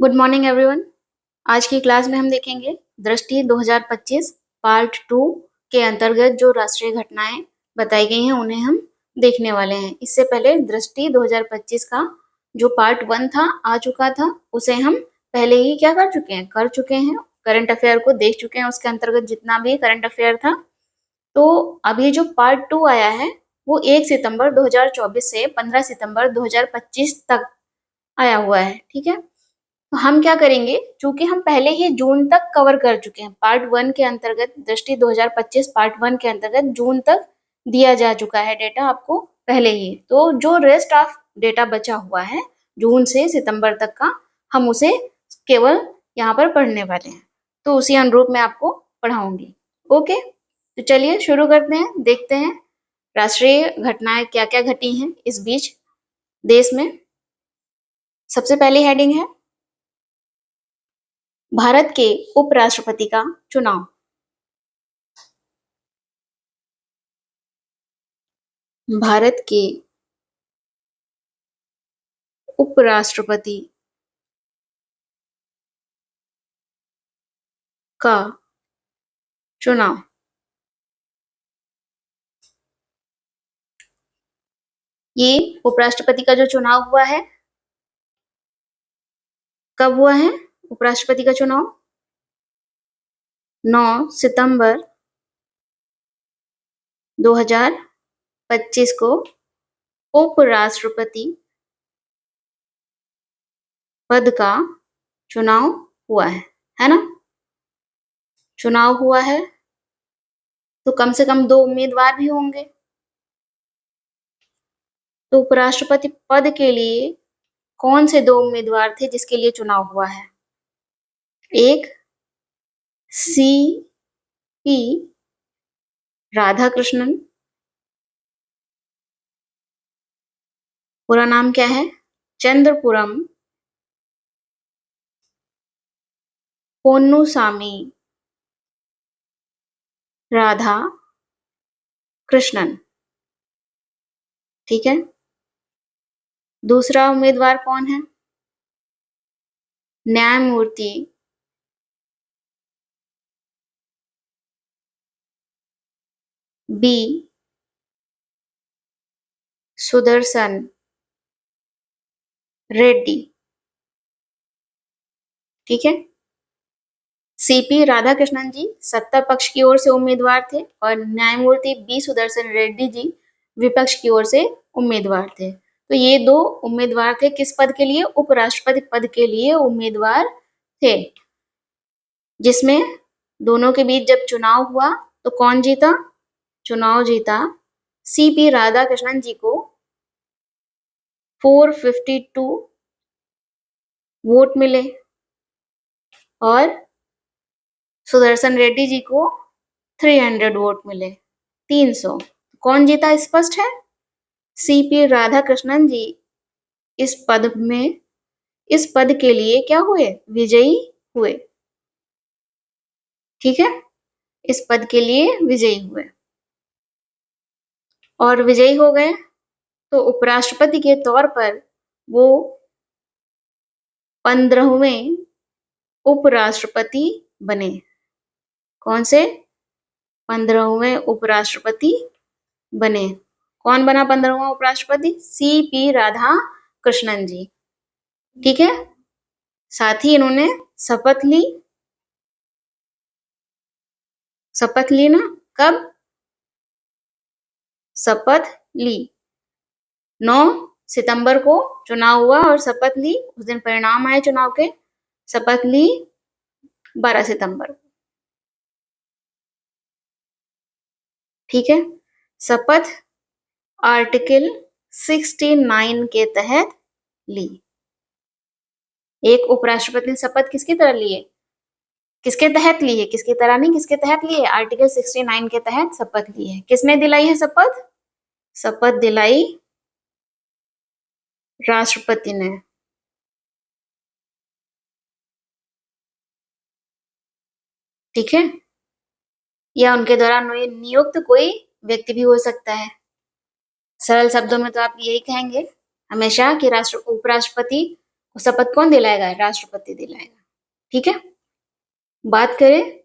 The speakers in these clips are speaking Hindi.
Good morning everyone. आज की क्लास में हम देखेंगे दृष्टि 2025 पार्ट 2 के अंतर्गत जो राष्ट्रीय घटनाएं बताई गई हैं उन्हें हम देखने वाले हैं। इससे पहले दृष्टि 2025 का जो पार्ट 1 था आ चुका था, उसे हम पहले ही क्या कर चुके हैं, करंट अफेयर को देख चुके हैं। उसके अंतर्गत जितना भी करंट अफेयर था, तो अभी जो पार्ट 2 आया है वो 1 सितंबर 2024 से 15 सितंबर 2025 तक आया हुआ है। ठीक है, तो हम क्या करेंगे, चूंकि हम पहले ही जून तक कवर कर चुके हैं पार्ट 1 के अंतर्गत, दृष्टि 2025 पार्ट 1 के अंतर्गत जून तक दिया जा चुका है डेटा आपको पहले ही। तो जो रेस्ट ऑफ डेटा बचा हुआ है जून से सितंबर तक का, हम उसे केवल यहाँ पर पढ़ने वाले हैं। तो उसी अनुरूप मैं आपको पढ़ाऊंगी। ओके, तो चलिए शुरू करते हैं, देखते हैं राष्ट्रीय घटनाएं क्या क्या घटी हैं इस बीच देश में। सबसे पहली हेडिंग है भारत के उपराष्ट्रपति का चुनाव। भारत के उपराष्ट्रपति का चुनाव। ये उपराष्ट्रपति का जो चुनाव हुआ है, कब हुआ है उपराष्ट्रपति का चुनाव? 9 सितंबर 2025 को उपराष्ट्रपति पद का चुनाव हुआ है ना? चुनाव हुआ है तो कम से कम 2 उम्मीदवार भी होंगे। तो उपराष्ट्रपति पद के लिए कौन से 2 उम्मीदवार थे जिसके लिए चुनाव हुआ है? एक सी पी राधाकृष्णन, पूरा नाम क्या है? चंद्रपुरम पोन्नुसामी राधा कृष्णन। ठीक है, दूसरा उम्मीदवार कौन है? न्यायमूर्ति बी सुदर्शन रेड्डी। ठीक है, सीपी राधाकृष्णन जी सत्ता पक्ष की ओर से उम्मीदवार थे और न्यायमूर्ति बी सुदर्शन रेड्डी जी विपक्ष की ओर से उम्मीदवार थे। तो ये 2 उम्मीदवार थे किस पद के लिए? उपराष्ट्रपति पद के लिए उम्मीदवार थे, जिसमें दोनों के बीच जब चुनाव हुआ तो कौन जीता? चुनाव जीता सीपी राधाकृष्णन जी को 452 वोट मिले और सुदर्शन रेड्डी जी को 300 वोट मिले, 300। कौन जीता स्पष्ट है, सीपी राधाकृष्णन जी इस पद में, इस पद के लिए क्या हुए? विजयी हुए। ठीक है, इस पद के लिए विजयी हुए और विजयी हो गए तो उपराष्ट्रपति के तौर पर वो 15वें उपराष्ट्रपति बने। कौन से? 15वें उपराष्ट्रपति बने। कौन बना 15वां उपराष्ट्रपति? सीपी राधा कृष्णन जी। ठीक है, साथ ही इन्होंने शपथ ली। शपथ ली ना, कब शपथ ली? 9 सितंबर को चुनाव हुआ और शपथ ली, उस दिन परिणाम आए चुनाव के। शपथ ली 12 सितंबर। ठीक है, शपथ आर्टिकल 69 के तहत ली। एक उपराष्ट्रपति ने शपथ किसकी तरह ली है? किसके तहत ली है? किसकी तरह नहीं, किसके तहत ली है? आर्टिकल 69 के तहत शपथ ली है। किसने दिलाई है शपथ? शपथ दिलाई राष्ट्रपति ने। ठीक है, या उनके द्वारा नियुक्त कोई व्यक्ति भी हो सकता है। सरल शब्दों में तो आप यही कहेंगे हमेशा कि उपराष्ट्रपति शपथ कौन दिलाएगा? राष्ट्रपति दिलाएगा। ठीक है। बात करें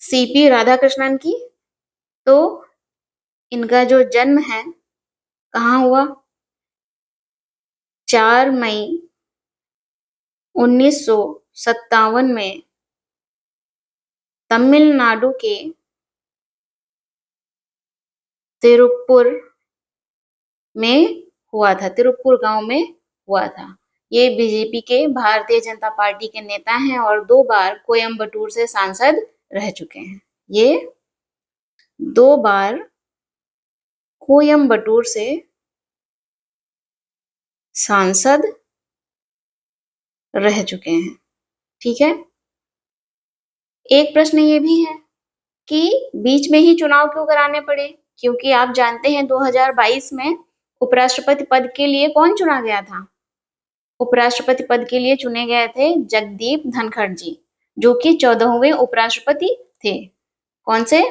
सीपी राधाकृष्णन की, तो इनका जो जन्म है कहाँ हुआ? 4 मई 1957 में तमिलनाडु के तिरुप्पुर में हुआ था। तिरुप्पुर गांव में हुआ था। ये बीजेपी के भारतीय जनता पार्टी के नेता हैं और 2 बार कोयम्बटूर से सांसद रह चुके हैं। ये 2 बार कोयम्बटूर से सांसद रह चुके हैं। ठीक है। एक प्रश्न ये भी है कि बीच में ही चुनाव क्यों कराने पड़े? क्योंकि आप जानते हैं 2022 में उपराष्ट्रपति पद के लिए कौन चुना गया था? उपराष्ट्रपति पद के लिए चुने गए थे जगदीप धनखड़ जी, जो कि 14वें उपराष्ट्रपति थे। कौन से?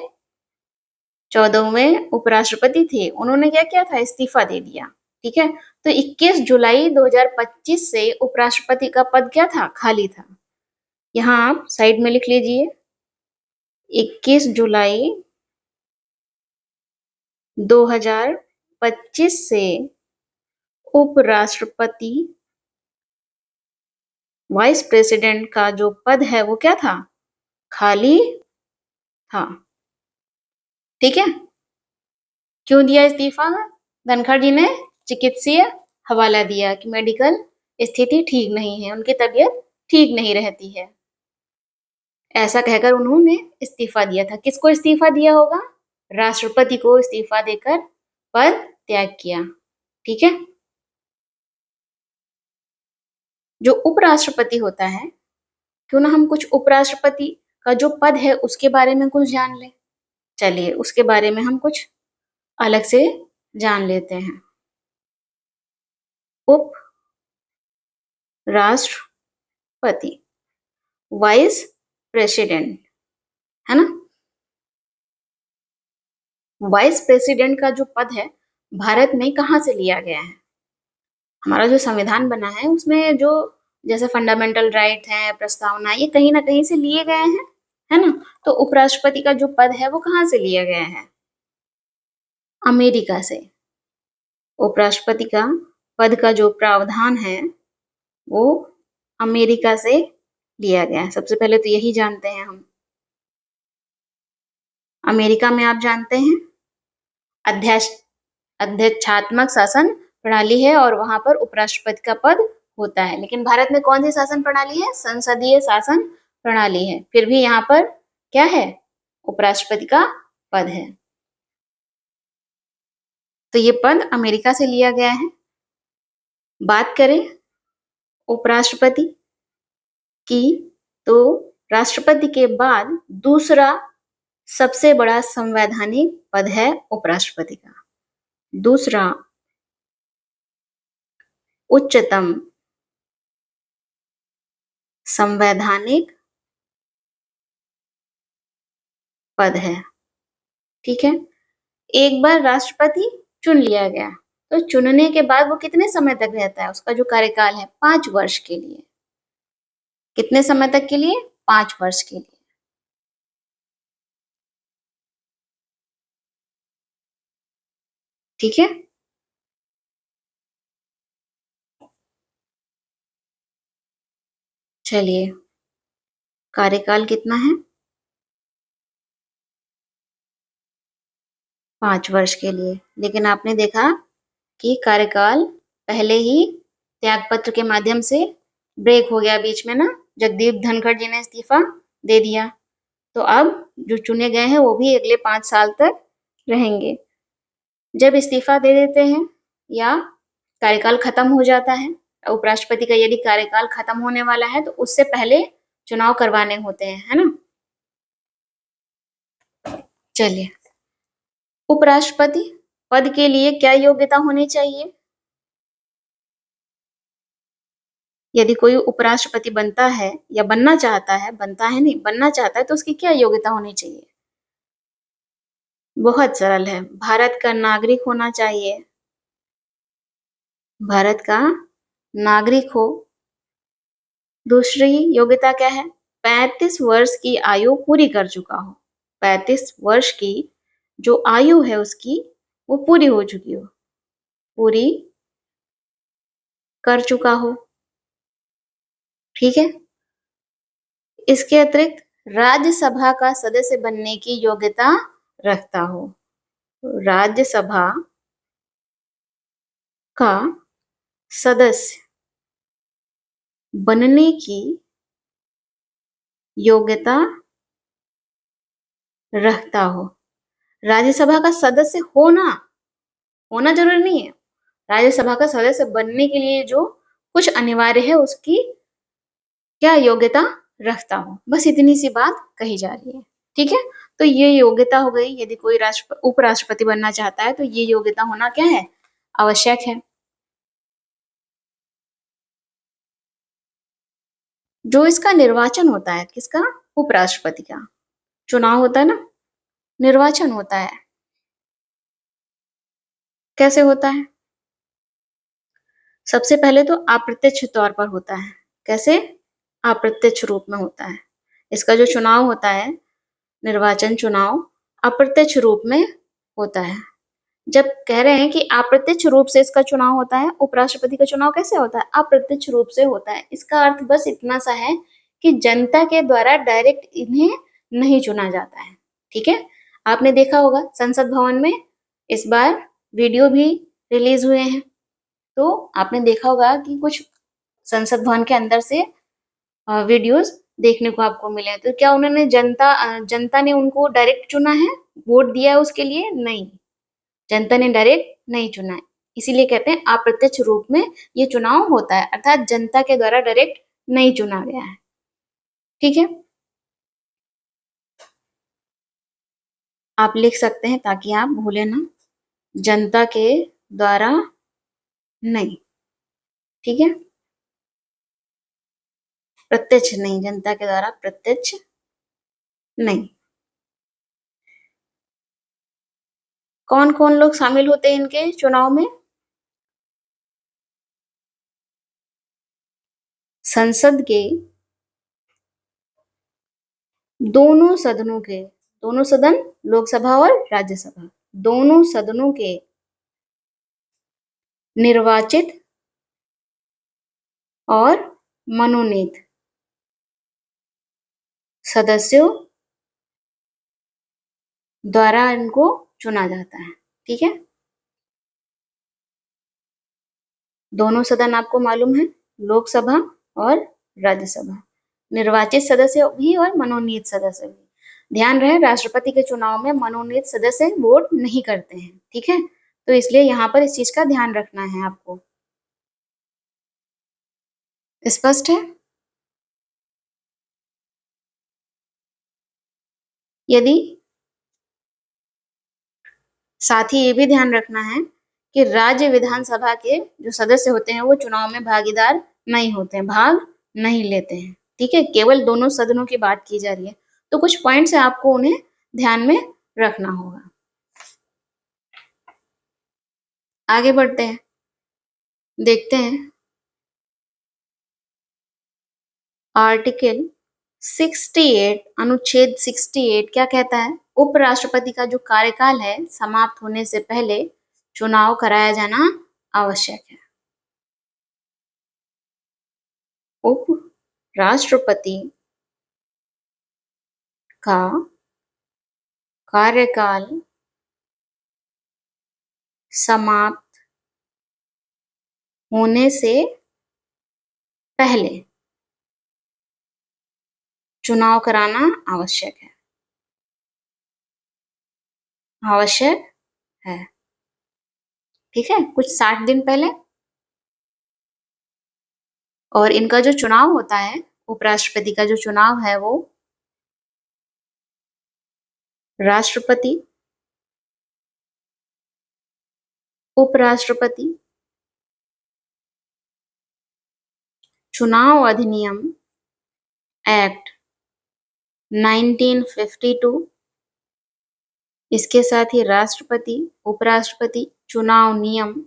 14वें उपराष्ट्रपति थे। उन्होंने क्या किया था? इस्तीफा दे दिया। ठीक है। तो 21 जुलाई 2025 से उपराष्ट्रपति का पद क्या था? खाली था। यहाँ आप साइड में लिख लीजिए 21 जुलाई 2025 से उपराष्ट्रपति वाइस प्रेसिडेंट का जो पद है वो क्या था? खाली था। ठीक है। क्यों दिया इस्तीफा? धनखड़ जी ने चिकित्सीय हवाला दिया कि मेडिकल स्थिति ठीक नहीं है, उनकी तबीयत ठीक नहीं रहती है। ऐसा कहकर उन्होंने इस्तीफा दिया था। किसको इस्तीफा दिया होगा? राष्ट्रपति को इस्तीफा देकर पद त्याग किया। ठीक है। जो उपराष्ट्रपति होता है, क्यों ना हम कुछ उपराष्ट्रपति का जो पद है उसके बारे में कुछ जान ले। चलिए उसके बारे में हम कुछ अलग से जान लेते हैं। उप राष्ट्रपति, वाइस प्रेसिडेंट, है ना? वाइस प्रेसिडेंट का जो पद है भारत में कहाँ से लिया गया है? हमारा जो संविधान बना है उसमें जो जैसे फंडामेंटल राइट है, प्रस्तावना, ये कहीं ना कहीं से लिए गए हैं, है ना? तो उपराष्ट्रपति का जो पद है वो कहाँ से लिया गया है? अमेरिका से। उपराष्ट्रपति का पद का जो प्रावधान है वो अमेरिका से लिया गया है। सबसे पहले तो यही जानते हैं हम। अमेरिका में आप जानते हैं अध्यक्षात्मक शासन प्रणाली है और वहां पर उपराष्ट्रपति का पद होता है। लेकिन भारत में कौन सी शासन प्रणाली है? संसदीय शासन प्रणाली है। फिर भी यहाँ पर क्या है? उपराष्ट्रपति का पद है। तो ये पद अमेरिका से लिया गया है। बात करें उपराष्ट्रपति की, तो राष्ट्रपति के बाद दूसरा सबसे बड़ा संवैधानिक पद है उपराष्ट्रपति का। दूसरा उच्चतम संवैधानिक पद है। ठीक है। एक बार राष्ट्रपति चुन लिया गया तो चुनने के बाद वो कितने समय तक रहता है? उसका जो कार्यकाल है 5 वर्ष के लिए। कितने समय तक के लिए? 5 वर्ष के लिए। ठीक है। चलिए कार्यकाल कितना है? 5 वर्ष के लिए। लेकिन आपने देखा कि कार्यकाल पहले ही त्यागपत्र के माध्यम से ब्रेक हो गया बीच में ना। जगदीप धनखड़ जी ने इस्तीफा दे दिया। तो अब जो चुने गए हैं वो भी अगले 5 साल तक रहेंगे। जब इस्तीफा दे देते हैं या कार्यकाल खत्म हो जाता है, उपराष्ट्रपति का यदि कार्यकाल खत्म होने वाला है तो उससे पहले चुनाव करवाने होते हैं, है ना? चलिए, उपराष्ट्रपति पद के लिए क्या योग्यता होनी चाहिए? यदि कोई उपराष्ट्रपति बनता है या बनना चाहता है, बनता है नहीं, बनना चाहता है, तो उसकी क्या योग्यता होनी चाहिए? बहुत सरल है, भारत का नागरिक होना चाहिए। भारत का नागरिक हो दूसरी योग्यता क्या है? 35 वर्ष की आयु पूरी कर चुका हो। 35 वर्ष की जो आयु है उसकी वो पूरी हो चुकी हो, पूरी कर चुका हो। ठीक है। इसके अतिरिक्त राज्यसभा का सदस्य बनने की योग्यता रखता हो। राज्यसभा का सदस्य बनने की योग्यता रखता हो। राज्यसभा का सदस्य होना जरूरी नहीं है। राज्यसभा का सदस्य बनने के लिए जो कुछ अनिवार्य है उसकी क्या योग्यता रखता हो, बस इतनी सी बात कही जा रही है। ठीक है। तो ये योग्यता हो गई। यदि कोई उपराष्ट्रपति बनना चाहता है तो ये योग्यता होना क्या है? आवश्यक है। जो इसका निर्वाचन होता है, किसका? उपराष्ट्रपति का चुनाव होता है ना, निर्वाचन होता है। कैसे होता है? सबसे पहले तो अप्रत्यक्ष तौर पर होता है। कैसे? अप्रत्यक्ष रूप में होता है। इसका जो चुनाव होता है, निर्वाचन चुनाव, अप्रत्यक्ष रूप में होता है। जब कह रहे हैं कि अप्रत्यक्ष रूप से इसका चुनाव होता है, उपराष्ट्रपति का चुनाव कैसे होता है? अप्रत्यक्ष रूप से होता है। इसका अर्थ बस इतना सा है कि जनता के द्वारा डायरेक्ट इन्हें नहीं चुना जाता है। ठीक है। आपने देखा होगा संसद भवन में इस बार वीडियो भी रिलीज हुए हैं, तो आपने देखा होगा कि कुछ संसद भवन के अंदर से वीडियोस देखने को आपको मिले। तो क्या उन्होंने जनता ने उनको डायरेक्ट चुना है, वोट दिया है उसके लिए? नहीं, जनता ने डायरेक्ट नहीं चुना है। इसीलिए कहते हैं अप्रत्यक्ष रूप में ये चुनाव होता है, अर्थात जनता के द्वारा डायरेक्ट नहीं चुना गया है। ठीक है। आप लिख सकते हैं ताकि आप भूले ना, जनता के द्वारा नहीं। ठीक है। प्रत्यक्ष नहीं, जनता के द्वारा प्रत्यक्ष नहीं। कौन कौन लोग शामिल होते हैं इनके चुनाव में? संसद के दोनों सदनों के, दोनों सदन लोकसभा और राज्यसभा, दोनों सदनों के निर्वाचित और मनोनीत सदस्यों द्वारा इनको चुना जाता है। ठीक है। दोनों सदन आपको मालूम है, लोकसभा और राज्यसभा, निर्वाचित सदस्य भी और मनोनीत सदस्य भी। ध्यान रहे राष्ट्रपति के चुनाव में मनोनीत सदस्य वोट नहीं करते हैं। ठीक है। तो इसलिए यहाँ पर इस चीज का ध्यान रखना है आपको। स्पष्ट है? यदि साथ ही ये भी ध्यान रखना है कि राज्य विधानसभा के जो सदस्य होते हैं वो चुनाव में भागीदार नहीं होते हैं, भाग नहीं लेते हैं। ठीक है। केवल दोनों सदनों की बात की जा रही है, तो कुछ पॉइंट्स है आपको उन्हें ध्यान में रखना होगा। आगे बढ़ते हैं, देखते हैं आर्टिकल 68, अनुच्छेद 68 क्या कहता है? उपराष्ट्रपति का जो कार्यकाल है समाप्त होने से पहले चुनाव कराया जाना आवश्यक है। उप राष्ट्रपति का कार्यकाल समाप्त होने से पहले चुनाव कराना आवश्यक है। आवश्यक है। ठीक है। कुछ 60 दिन पहले। और इनका जो चुनाव होता है, उपराष्ट्रपति का जो चुनाव है वो राष्ट्रपति, उपराष्ट्रपति चुनाव अधिनियम एक्ट 1952, इसके साथ ही राष्ट्रपति उपराष्ट्रपति चुनाव नियम,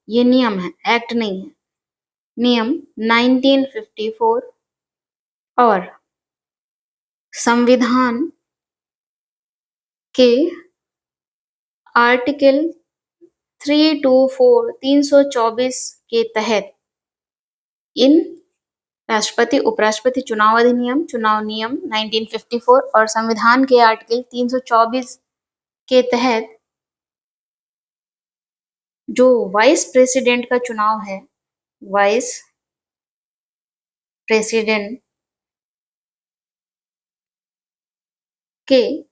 ये नियम है, एक्ट नहीं है, नियम 1954 और संविधान के आर्टिकल 324 के तहत इन राष्ट्रपति उपराष्ट्रपति चुनाव अधिनियम चुनाव नियम 1954 और संविधान के आर्टिकल 324 के तहत जो वाइस प्रेसिडेंट का चुनाव है, वाइस प्रेसिडेंट के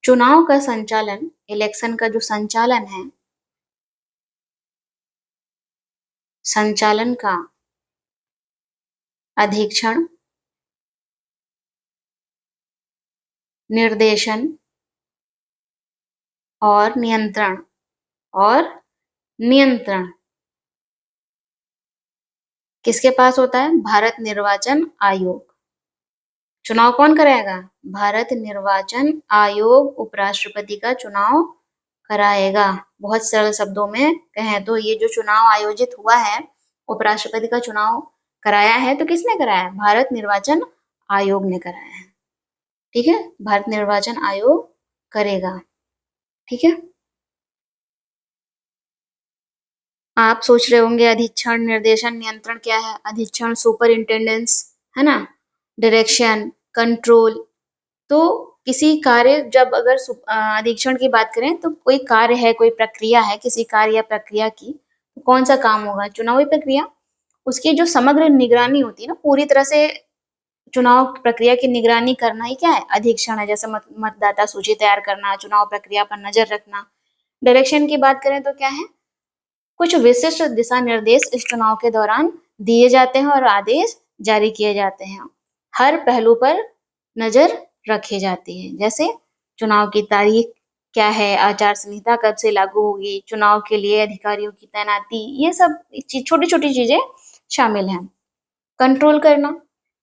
चुनाव का संचालन, इलेक्शन का जो संचालन है, संचालन का अधीक्षण, निर्देशन और नियंत्रण किसके पास होता है? भारत निर्वाचन आयोग। चुनाव कौन कराएगा? भारत निर्वाचन आयोग उपराष्ट्रपति का चुनाव कराएगा। बहुत सरल शब्दों में कहें तो ये जो चुनाव आयोजित हुआ है, उपराष्ट्रपति का चुनाव कराया है, तो किसने कराया है? भारत निर्वाचन आयोग ने कराया है। ठीक है, भारत निर्वाचन आयोग करेगा। ठीक है, आप सोच रहे होंगे अधीक्षण, निर्देशन, नियंत्रण क्या है? अधीक्षण सुपरिंटेंडेंस है ना, डायरेक्शन, कंट्रोल। तो किसी कार्य, जब अगर अधीक्षण की बात करें तो कोई कार्य है, कोई प्रक्रिया है, किसी कार्य या प्रक्रिया की तो कौन सा काम होगा? चुनावी प्रक्रिया। उसकी जो समग्र निगरानी होती है ना, पूरी तरह से चुनाव प्रक्रिया की निगरानी करना ही क्या है? अधीक्षण है। जैसे मतदाता सूची तैयार करना, चुनाव प्रक्रिया पर नजर रखना। डायरेक्शन की बात करें तो क्या है? कुछ विशिष्ट दिशा निर्देश इस चुनाव के दौरान दिए जाते हैं और आदेश जारी किए जाते हैं। हर पहलू पर नजर रखी जाती है। जैसे चुनाव की तारीख क्या है, आचार संहिता कब से लागू होगी, चुनाव के लिए अधिकारियों की तैनाती, ये सब छोटी छोटी चीजें शामिल हैं। कंट्रोल करना,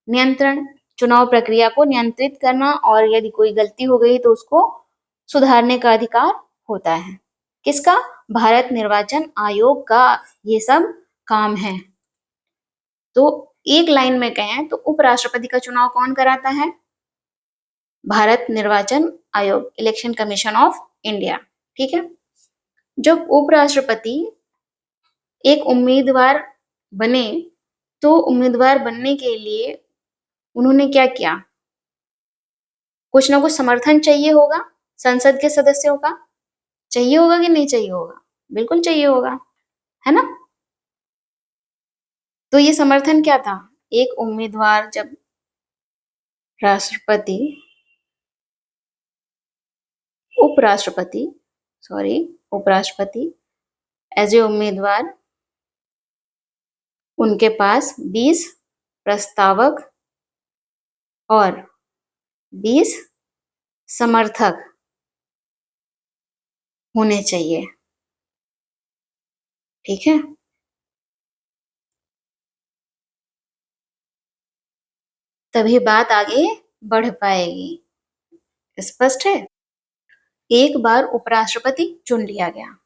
नियंत्रण, चुनाव प्रक्रिया को नियंत्रित करना और यदि कोई गलती हो गई तो उसको सुधारने का अधिकार होता है। किसका? भारत निर्वाचन आयोग का ये सब काम है। तो एक लाइन में कहें तो उपराष्ट्रपति का चुनाव कौन कराता है? भारत निर्वाचन आयोग, इलेक्शन कमीशन ऑफ इंडिया। ठीक है, जब उपराष्ट्रपति एक उम्मीदवार बने तो उम्मीदवार बनने के लिए उन्होंने क्या किया? कुछ ना कुछ समर्थन चाहिए होगा संसद के सदस्यों का। चाहिए होगा कि नहीं चाहिए होगा? बिल्कुल चाहिए होगा, है ना। तो ये समर्थन क्या था? एक उम्मीदवार जब राष्ट्रपति उपराष्ट्रपति एज ए उम्मीदवार, उनके पास 20 प्रस्तावक और 20 समर्थक होने चाहिए। ठीक है, तभी बात आगे बढ़ पाएगी। स्पष्ट है? एक बार उपराष्ट्रपति चुन लिया गया।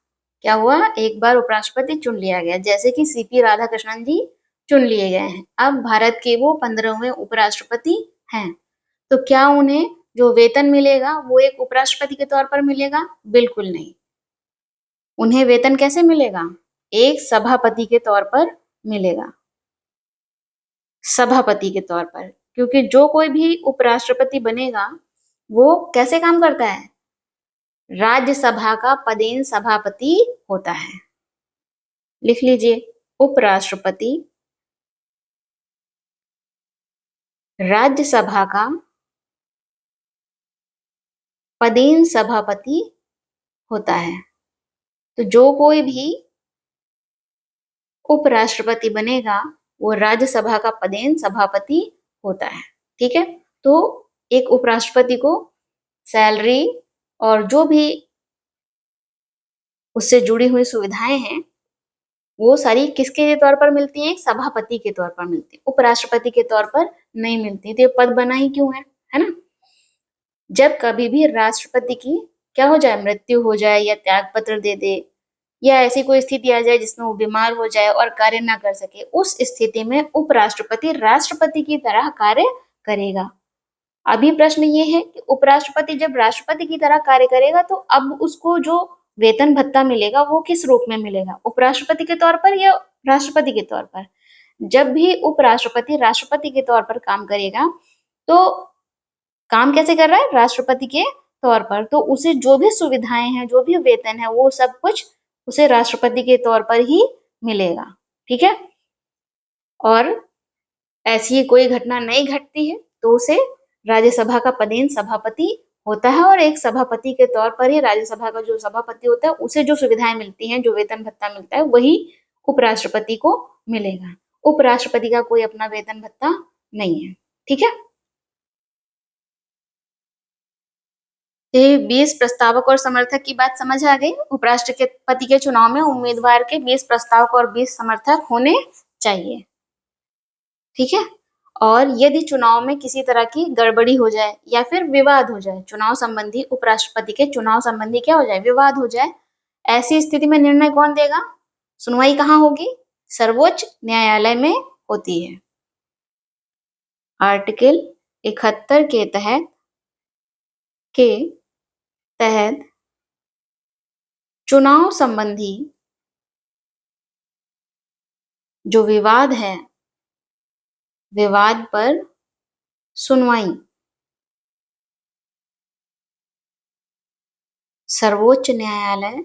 क्या हुआ? एक बार उपराष्ट्रपति चुन लिया गया, जैसे कि सीपी राधाकृष्णन जी चुन लिए गए हैं। अब भारत के वो 15वें उपराष्ट्रपति हैं। तो क्या उन्हें जो वेतन मिलेगा वो एक उपराष्ट्रपति के तौर पर मिलेगा? बिल्कुल नहीं। उन्हें वेतन कैसे मिलेगा? एक सभापति के तौर पर मिलेगा, सभापति के तौर पर। क्योंकि जो कोई भी उपराष्ट्रपति बनेगा वो कैसे काम करता है? राज्यसभा का पदेन सभापति होता है। लिख लीजिए, उपराष्ट्रपति राज्यसभा का पदेन सभापति होता है। तो जो कोई भी उपराष्ट्रपति बनेगा वो राज्यसभा का पदेन सभापति होता है। ठीक है, तो एक उपराष्ट्रपति को सैलरी और जो भी उससे जुड़ी हुई सुविधाएं हैं वो सारी किसके तौर पर मिलती हैं? एक सभापति के तौर पर मिलती है, उपराष्ट्रपति के तौर पर नहीं मिलती। तो ये पद बना ही क्यों है ना। जब कभी भी राष्ट्रपति की क्या हो जाए, मृत्यु हो जाए या त्याग पत्र दे दे या ऐसी कोई स्थिति आ जाए जिसमें वो बीमार हो जाए और कार्य ना कर सके, उस स्थिति में उपराष्ट्रपति राष्ट्रपति की तरह कार्य करेगा। अभी प्रश्न ये है कि उपराष्ट्रपति जब राष्ट्रपति की तरह कार्य करेगा तो अब उसको जो वेतन भत्ता मिलेगा वो किस रूप में मिलेगा, उपराष्ट्रपति के तौर पर या राष्ट्रपति के तौर पर। जब भी उपराष्ट्रपति राष्ट्रपति के तौर पर काम करेगा तो काम कैसे कर रहा है, राष्ट्रपति के तौर पर, तो उसे जो भी सुविधाएं हैं, जो भी वेतन है, वो सब कुछ उसे राष्ट्रपति के तौर पर ही मिलेगा। ठीक है, और ऐसी कोई घटना नहीं घटती है तो उसे राज्यसभा का पदेन सभापति होता है, और एक सभापति के तौर पर ही राज्यसभा का जो सभापति होता है उसे जो सुविधाएं मिलती हैं, जो वेतन भत्ता मिलता है, वही उपराष्ट्रपति को मिलेगा। उपराष्ट्रपति का कोई अपना वेतन भत्ता नहीं है। ठीक है, 20 प्रस्तावक और समर्थक की बात समझ आ गई। उपराष्ट्रपति के चुनाव में उम्मीदवार के 20 प्रस्तावक और 20 समर्थक होने चाहिए। ठीक है, और यदि चुनाव में किसी तरह की गड़बड़ी हो जाए या फिर विवाद हो जाए, चुनाव संबंधी, उपराष्ट्रपति के चुनाव संबंधी क्या हो जाए, विवाद हो जाए, ऐसी स्थिति में निर्णय कौन देगा, सुनवाई कहाँ होगी, सर्वोच्च न्यायालय में होती है। आर्टिकल 71 के तहत चुनाव संबंधी जो विवाद है, विवाद पर सुनवाई सर्वोच्च न्यायालय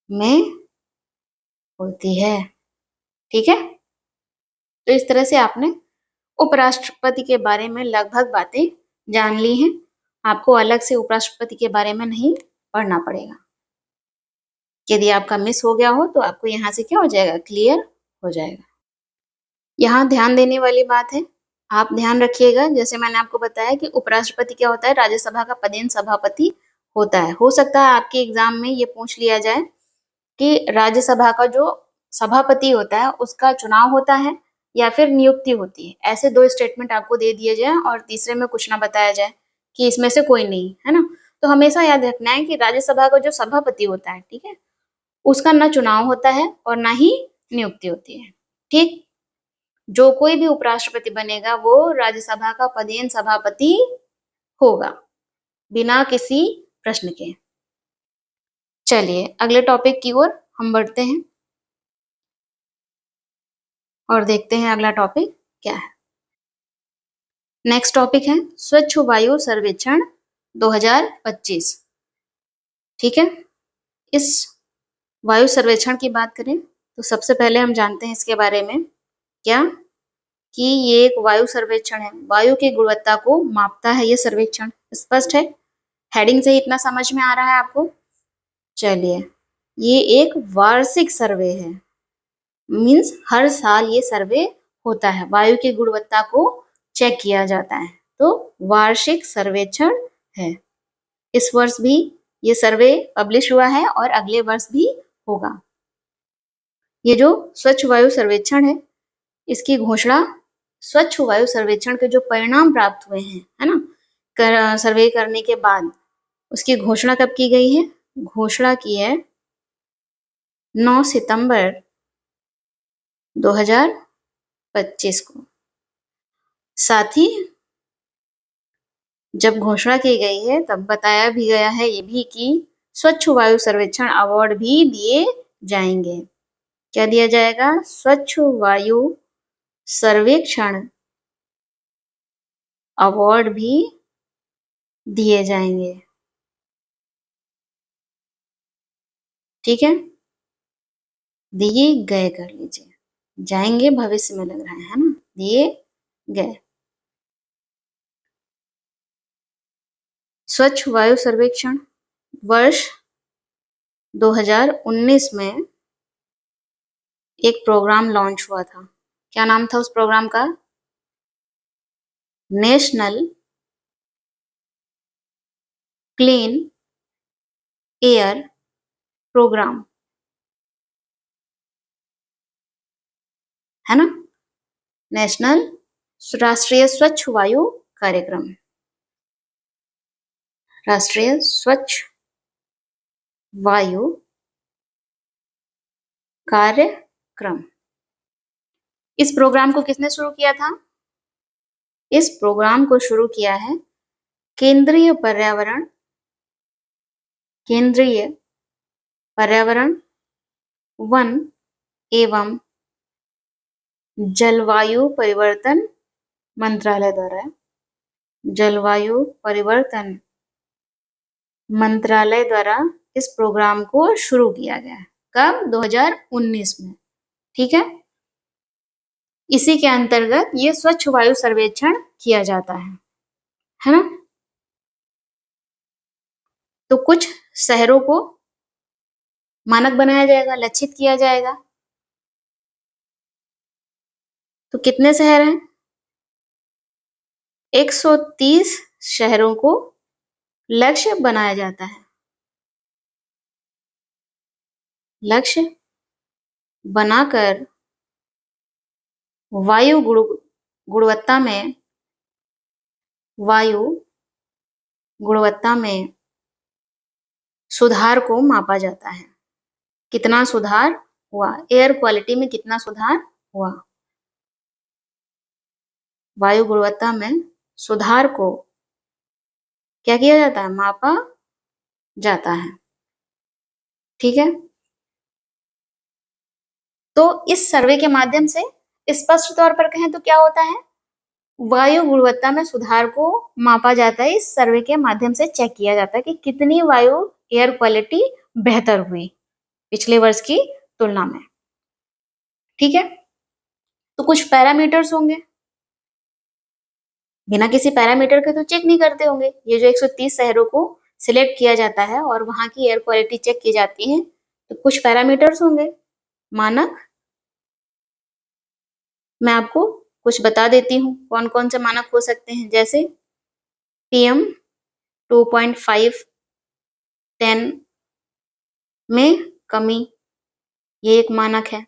में होती है। ठीक है, तो इस तरह से आपने उपराष्ट्रपति के बारे में लगभग बातें जान ली हैं। आपको अलग से उपराष्ट्रपति के बारे में नहीं पढ़ना पड़ेगा। यदि आपका मिस हो गया हो तो आपको यहाँ से क्या हो जाएगा, क्लियर हो जाएगा। यहाँ ध्यान देने वाली बात है, आप ध्यान रखिएगा, जैसे मैंने आपको बताया कि उपराष्ट्रपति क्या होता है, राज्यसभा का पदेन सभापति होता है। हो सकता है आपके एग्जाम में ये पूछ लिया जाए कि राज्यसभा का जो सभापति होता है उसका चुनाव होता है या फिर नियुक्ति होती है। ऐसे दो स्टेटमेंट आपको दे दिए जाए और तीसरे में कुछ ना बताया जाए कि इसमें से कोई नहीं है ना, तो हमेशा याद रखना है कि राज्यसभा का जो सभापति होता है, ठीक है, उसका ना चुनाव होता है और ना ही नियुक्ति होती है। ठीक, जो कोई भी उपराष्ट्रपति बनेगा वो राज्यसभा का पदेन सभापति होगा बिना किसी प्रश्न के। चलिए अगले टॉपिक की ओर हम बढ़ते हैं और देखते हैं अगला टॉपिक क्या है। नेक्स्ट टॉपिक है स्वच्छ वायु सर्वेक्षण 2025। ठीक है, इस वायु सर्वेक्षण की बात करें तो सबसे पहले हम जानते हैं इसके बारे में क्या, कि ये एक वायु सर्वेक्षण है, वायु की गुणवत्ता को मापता है ये सर्वेक्षण। स्पष्ट है, हेडिंग से ही इतना समझ में आ रहा है आपको। चलिए, ये एक वार्षिक सर्वे है, मीन्स हर साल ये सर्वे होता है, वायु की गुणवत्ता को चेक किया जाता है, तो वार्षिक सर्वेक्षण है। इस वर्ष भी ये सर्वे पब्लिश हुआ है और अगले वर्ष भी होगा। ये जो स्वच्छ वायु सर्वेक्षण है, इसकी घोषणा, स्वच्छ वायु सर्वेक्षण के जो परिणाम प्राप्त हुए हैं, है ना, सर्वे करने के बाद उसकी घोषणा कब की गई है, घोषणा की है 9 सितंबर 2025 को। साथ ही जब घोषणा की गई है तब बताया भी गया है ये भी कि स्वच्छ वायु सर्वेक्षण अवार्ड भी दिए जाएंगे। क्या दिया जाएगा, स्वच्छ वायु सर्वेक्षण अवार्ड भी दिए जाएंगे। ठीक है, दिए गए कर लीजिए, जाएंगे भविष्य में लग रहा है ना, दिए गए। स्वच्छ वायु सर्वेक्षण वर्ष 2019 में एक प्रोग्राम लॉन्च हुआ था। क्या नाम था उस प्रोग्राम का, नेशनल क्लीन एयर प्रोग्राम, है ना, नेशनल राष्ट्रीय स्वच्छ वायु कार्यक्रम। राष्ट्रीय स्वच्छ वायु कार्यक्रम। इस प्रोग्राम को किसने शुरू किया था? इस प्रोग्राम को शुरू किया है केंद्रीय पर्यावरण वन एवं जलवायु परिवर्तन मंत्रालय द्वारा। जलवायु परिवर्तन मंत्रालय द्वारा इस प्रोग्राम को शुरू किया गया है। कब? 2019 में। ठीक है, इसी के अंतर्गत ये स्वच्छ वायु सर्वेक्षण किया जाता है ना। तो कुछ शहरों को मानक बनाया जाएगा, लक्षित किया जाएगा। तो कितने शहर हैं? 130 शहरों को लक्ष्य बनाया जाता है। लक्ष्य बनाकर वायु गुणवत्ता में सुधार को मापा जाता है। कितना सुधार हुआ? एयर क्वालिटी में कितना सुधार हुआ? वायु गुणवत्ता में सुधार को क्या किया जाता है? मापा जाता है। ठीक है, तो इस सर्वे के माध्यम से स्पष्ट तौर पर कहें तो क्या होता है? वायु गुणवत्ता में सुधार को मापा जाता है। इस सर्वे के माध्यम से चेक किया जाता है कि कितनी वायु एयर क्वालिटी बेहतर हुई पिछले वर्ष की तुलना में। ठीक है, तो कुछ पैरामीटर्स होंगे, बिना किसी पैरामीटर के तो चेक नहीं करते होंगे। ये जो 130 शहरों को सिलेक्ट किया जाता है और वहां की एयर क्वालिटी चेक की जाती है, तो कुछ पैरामीटर्स होंगे, मानक। मैं आपको कुछ बता देती हूँ कौन कौन से मानक हो सकते हैं। जैसे PM 2.5 10 में कमी, ये एक मानक है।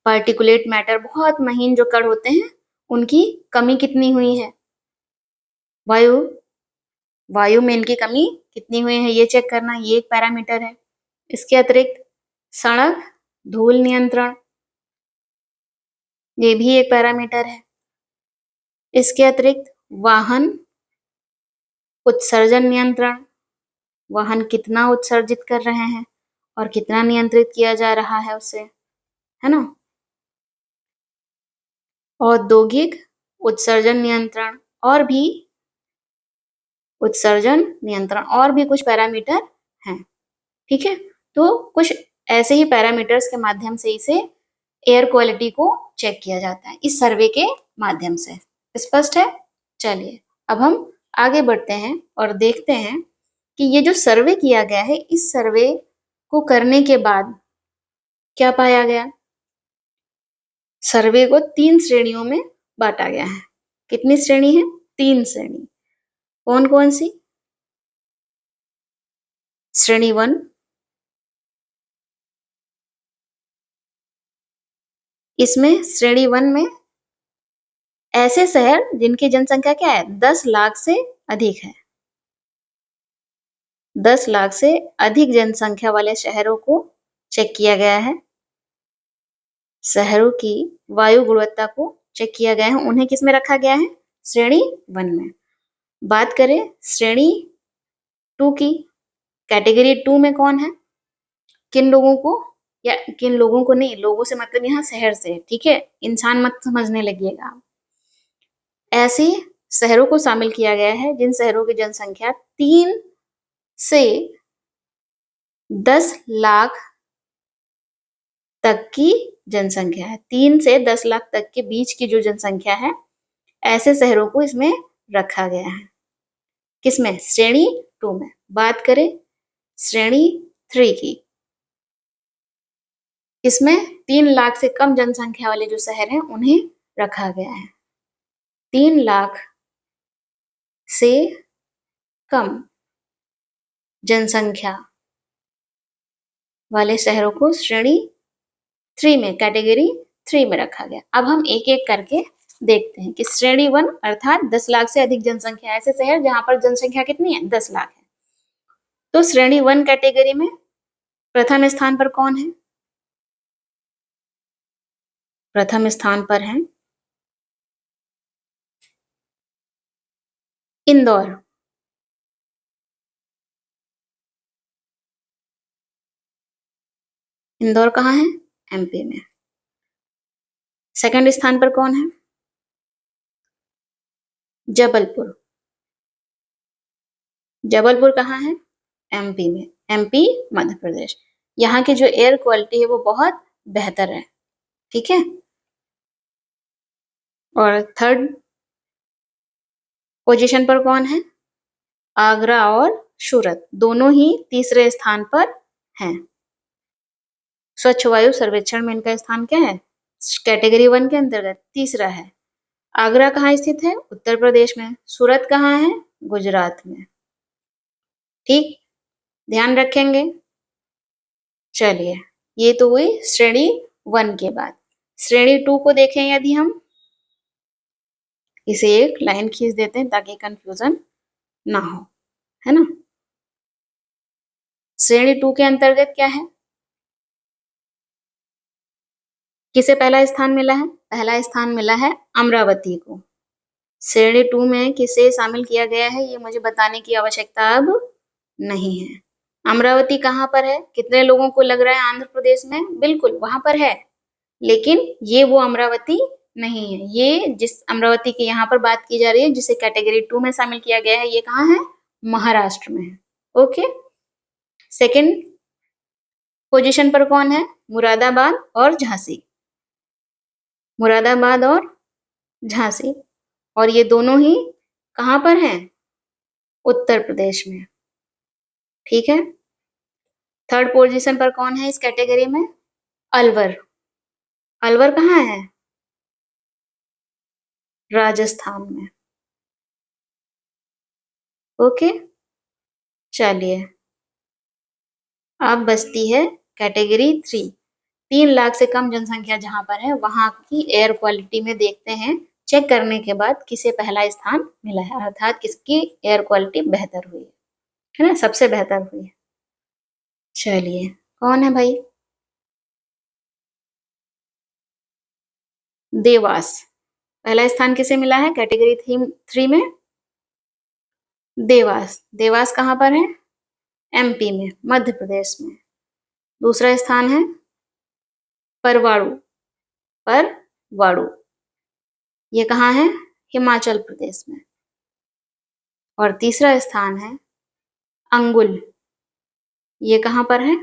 पार्टिकुलेट मैटर, बहुत महीन जो कण होते हैं, उनकी कमी कितनी हुई है। वायु में इनकी कमी कितनी हुई है, ये चेक करना, ये एक पैरामीटर है। इसके अतिरिक्त सड़क धूल नियंत्रण, ये भी एक पैरामीटर है। इसके अतिरिक्त वाहन उत्सर्जन नियंत्रण, वाहन कितना उत्सर्जित कर रहे हैं और कितना नियंत्रित किया जा रहा है उससे, है ना। औद्योगिक उत्सर्जन नियंत्रण और भी कुछ पैरामीटर हैं। ठीक है, तो कुछ ऐसे ही पैरामीटर्स के माध्यम से इसे एयर क्वालिटी को चेक किया जाता है इस सर्वे के माध्यम से। स्पष्ट है? चलिए अब हम आगे बढ़ते हैं और देखते हैं कि ये जो सर्वे किया गया है, इस सर्वे को करने के बाद क्या पाया गया। सर्वे को 3 श्रेणियों में बांटा गया है। कितनी श्रेणी है? 3 श्रेणी। कौन कौन सी? श्रेणी 1, इसमें श्रेणी 1 में ऐसे शहर जिनकी जनसंख्या क्या है, 10 लाख से अधिक है। 10 लाख से अधिक जनसंख्या वाले शहरों को चेक किया गया है। शहरों की वायु गुणवत्ता को चेक किया गया है। उन्हें किस में रखा गया है? श्रेणी 1 में। बात करें श्रेणी 2 की, कैटेगरी 2 में कौन है? किन लोगों को, या किन लोगों को नहीं, लोगों से मतलब यहाँ शहर से, ठीक है, इंसान मत समझने लगिएगा। ऐसे शहरों को शामिल किया गया है जिन शहरों की जनसंख्या 3 से 10 लाख तक की जनसंख्या है। 3 से 10 लाख तक के बीच की जो जनसंख्या है, ऐसे शहरों को इसमें रखा गया है। किसमें? श्रेणी 2 में। बात करें श्रेणी 3 की, इसमें 3 लाख से कम जनसंख्या वाले जो शहर हैं उन्हें रखा गया है। 3 लाख से कम जनसंख्या वाले शहरों को श्रेणी 3 में, कैटेगरी 3 में रखा गया। अब हम एक एक करके देखते हैं कि श्रेणी 1 अर्थात 10 लाख से अधिक जनसंख्या, ऐसे शहर जहां पर जनसंख्या कितनी है, 10 लाख है। तो श्रेणी 1 कैटेगरी में प्रथम स्थान पर कौन है? प्रथम स्थान पर है इंदौर। इंदौर कहाँ है? एमपी में। सेकंड स्थान पर कौन है? जबलपुर। जबलपुर कहाँ है? एमपी में। एमपी मध्य प्रदेश। यहाँ की जो एयर क्वालिटी है वो बहुत बेहतर है। ठीक है। और थर्ड पोजीशन पर कौन है? आगरा और सूरत दोनों ही तीसरे स्थान पर हैं। स्वच्छ वायु सर्वेक्षण में इनका स्थान क्या है? कैटेगरी 1 के अंतर्गत तीसरा है। आगरा कहाँ स्थित है? उत्तर प्रदेश में। सूरत कहाँ है? गुजरात में। ठीक, ध्यान रखेंगे। चलिए, ये तो हुई श्रेणी 1 के बाद। श्रेणी 2 को देखें यदि हम, इसे एक लाइन खींच देते हैं ताकि कंफ्यूजन ना हो, है ना। श्रेणी 2 के अंतर्गत क्या है? किसे पहला स्थान मिला है? पहला स्थान मिला है अमरावती को। श्रेणी 2 में किसे शामिल किया गया है ये मुझे बताने की आवश्यकता अब नहीं है। अमरावती कहाँ पर है? कितने लोगों को लग रहा है आंध्र प्रदेश में? बिल्कुल वहां पर है, लेकिन ये वो अमरावती नहीं है। ये जिस अमरावती की यहाँ पर बात की जा रही है, जिसे कैटेगरी 2 में शामिल किया गया है, ये कहाँ है? महाराष्ट्र में है। ओके। सेकंड पोजीशन पर कौन है? मुरादाबाद और झांसी। मुरादाबाद और झांसी, और ये दोनों ही कहाँ पर हैं? उत्तर प्रदेश में। ठीक है। थर्ड पोजीशन पर कौन है इस कैटेगरी में? अलवर। अलवर कहाँ है? राजस्थान में। ओके। चलिए, अब बचती है कैटेगरी 3। 3 लाख से कम जनसंख्या जहां पर है, वहां की एयर क्वालिटी में देखते हैं, चेक करने के बाद किसे पहला स्थान मिला है, अर्थात किसकी एयर क्वालिटी बेहतर हुई है ना, सबसे बेहतर हुई है। चलिए, कौन है भाई? देवास। पहला स्थान किसे मिला है कैटेगरी 3 में? देवास। देवास कहाँ पर है? एमपी में, मध्य प्रदेश में। दूसरा स्थान है परवाणु। परवाणु, ये कहाँ है? हिमाचल प्रदेश में। और तीसरा स्थान है अंगुल। ये कहाँ पर है?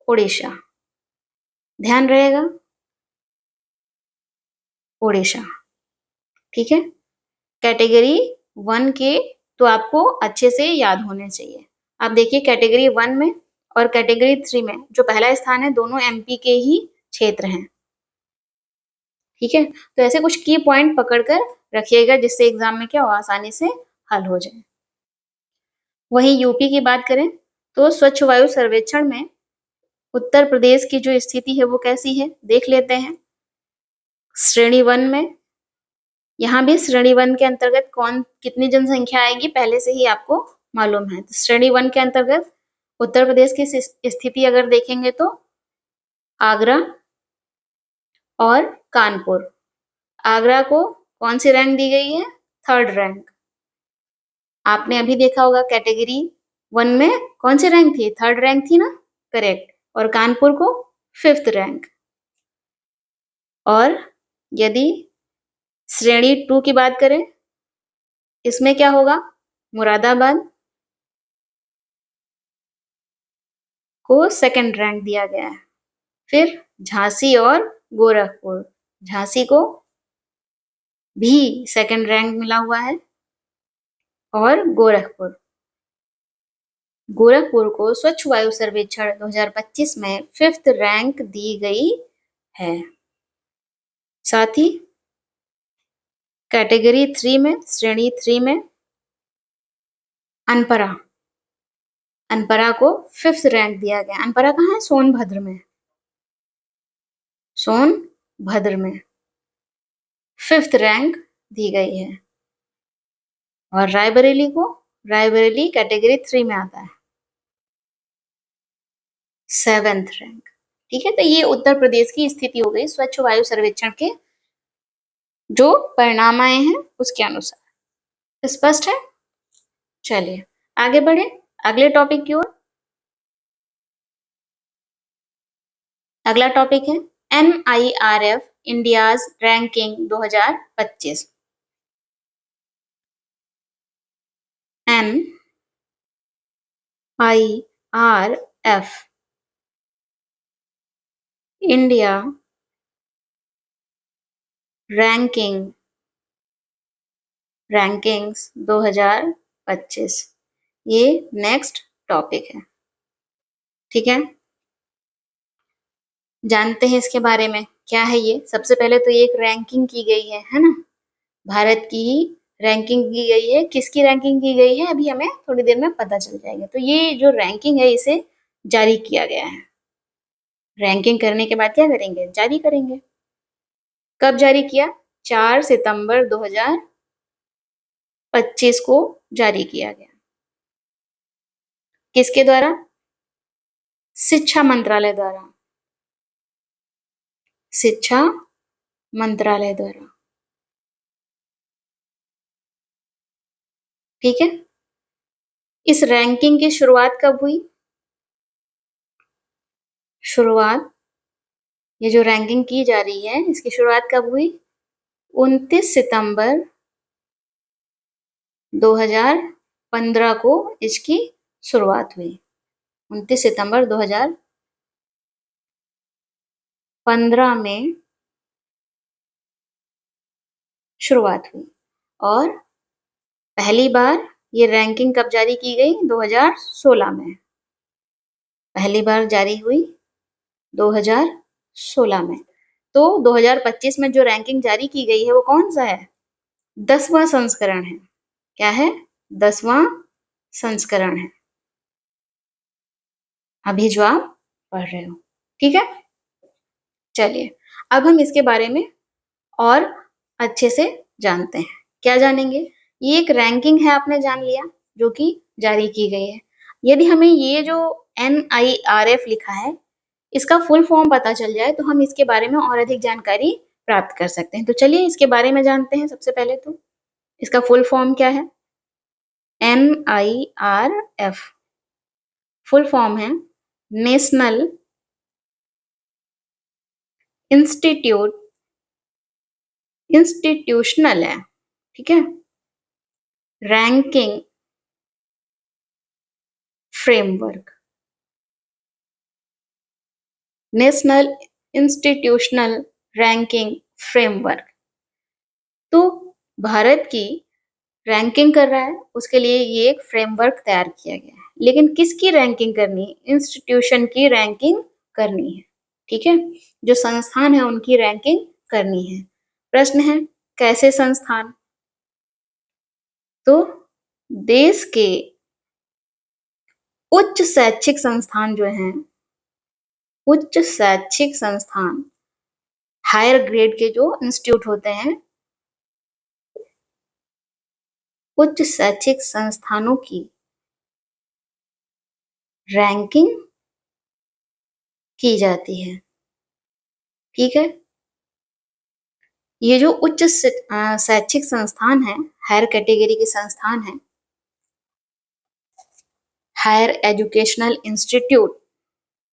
उड़ीसा। ध्यान रहेगा, उड़ीसा। ठीक है। कैटेगरी 1 के तो आपको अच्छे से याद होने चाहिए। आप देखिए, कैटेगरी 1 में और कैटेगरी 3 में जो पहला स्थान है, दोनों एमपी के ही क्षेत्र हैं। ठीक है। तो ऐसे कुछ की पॉइंट पकड़कर रखिएगा, जिससे एग्जाम में क्या हो, आसानी से हल हो जाए। वहीं यूपी की बात करें तो स्वच्छ वायु सर्वेक्षण में उत्तर प्रदेश की जो स्थिति है वो कैसी है, देख लेते हैं। श्रेणी 1 में, यहाँ भी श्रेणी 1 के अंतर्गत कौन कितनी जनसंख्या आएगी पहले से ही आपको मालूम है। तो श्रेणी 1 के अंतर्गत उत्तर प्रदेश की स्थिति अगर देखेंगे तो आगरा और कानपुर। आगरा को कौन सी रैंक दी गई है? 3rd rank. आपने अभी देखा होगा कैटेगरी 1 में कौन सी रैंक थी? 3rd रैंक थी ना, करेक्ट। और कानपुर को 5th रैंक। और यदि श्रेणी 2 की बात करें, इसमें क्या होगा? मुरादाबाद को 2nd रैंक दिया गया है। फिर झांसी और गोरखपुर, झांसी को भी 2nd रैंक मिला हुआ है। और गोरखपुर को स्वच्छ वायु सर्वेक्षण 2025 में 5th रैंक दी गई है। साथ ही कैटेगरी 3 में, श्रेणी 3 में अनपरा को 5th रैंक दिया गया। अनपरा कहाँ है? सोनभद्र में। सोनभद्र में 5th रैंक दी गई है। और रायबरेली कैटेगरी 3 में आता है, 7th रैंक। ठीक है, तो ये उत्तर प्रदेश की स्थिति हो गई स्वच्छ वायु सर्वेक्षण के जो परिणाम आए हैं उसके अनुसार। स्पष्ट है? चलिए आगे बढ़े अगले टॉपिक की ओर। अगला टॉपिक है NIRF India's ranking 2025। NIRF India rankings 2025 ये नेक्स्ट टॉपिक है। ठीक है, जानते हैं इसके बारे में क्या है ये। सबसे पहले तो ये एक रैंकिंग की गई है ना, भारत की ही रैंकिंग की गई है। किसकी रैंकिंग की गई है अभी हमें थोड़ी देर में पता चल जाएगा। तो ये जो रैंकिंग है इसे जारी किया गया है। रैंकिंग करने के बाद क्या करेंगे, जारी करेंगे। कब जारी किया, 4 सितंबर 2025 को जारी किया गया। किसके द्वारा, शिक्षा मंत्रालय द्वारा, शिक्षा मंत्रालय द्वारा। ठीक है, इस रैंकिंग की शुरुआत कब हुई, शुरुआत ये जो रैंकिंग की जा रही है इसकी शुरुआत कब हुई, 29 सितंबर 2015 को इसकी शुरुआत हुई। 29 सितंबर 2015 में शुरुआत हुई। और पहली बार ये रैंकिंग कब जारी की गई, 2016 में। पहली बार जारी हुई 2016 में। तो 2025 में जो रैंकिंग जारी की गई है वो कौन सा है, 10वां संस्करण है। क्या है, 10वां संस्करण है। अभी जो आप पढ़ रहे हो। ठीक है, चलिए अब हम इसके बारे में और अच्छे से जानते हैं। क्या जानेंगे, ये एक रैंकिंग है आपने जान लिया जो कि जारी की गई है। यदि हमें ये जो NIRF लिखा है इसका फुल फॉर्म पता चल जाए तो हम इसके बारे में और अधिक जानकारी प्राप्त कर सकते हैं। तो चलिए इसके बारे में जानते हैं। सबसे पहले तो इसका फुल फॉर्म क्या है, NIRF फुल फॉर्म है नेशनल इंस्टीट्यूशनल है। ठीक है, ranking framework, national institutional ranking framework. तो भारत की रैंकिंग कर रहा है उसके लिए ये एक फ्रेमवर्क तैयार किया गया है। लेकिन किसकी रैंकिंग करनी है, इंस्टीट्यूशन की रैंकिंग करनी है। ठीक है, जो संस्थान है उनकी रैंकिंग करनी है। प्रश्न है कैसे संस्थान, तो देश के उच्च शैक्षिक संस्थान जो हैं, उच्च शैक्षिक संस्थान हायर ग्रेड के जो इंस्टीट्यूट होते हैं, उच्च शैक्षिक संस्थानों की रैंकिंग की जाती है। ठीक है, ये जो उच्च शैक्षिक संस्थान है, हायर कैटेगरी के संस्थान है, हायर एजुकेशनल इंस्टीट्यूट,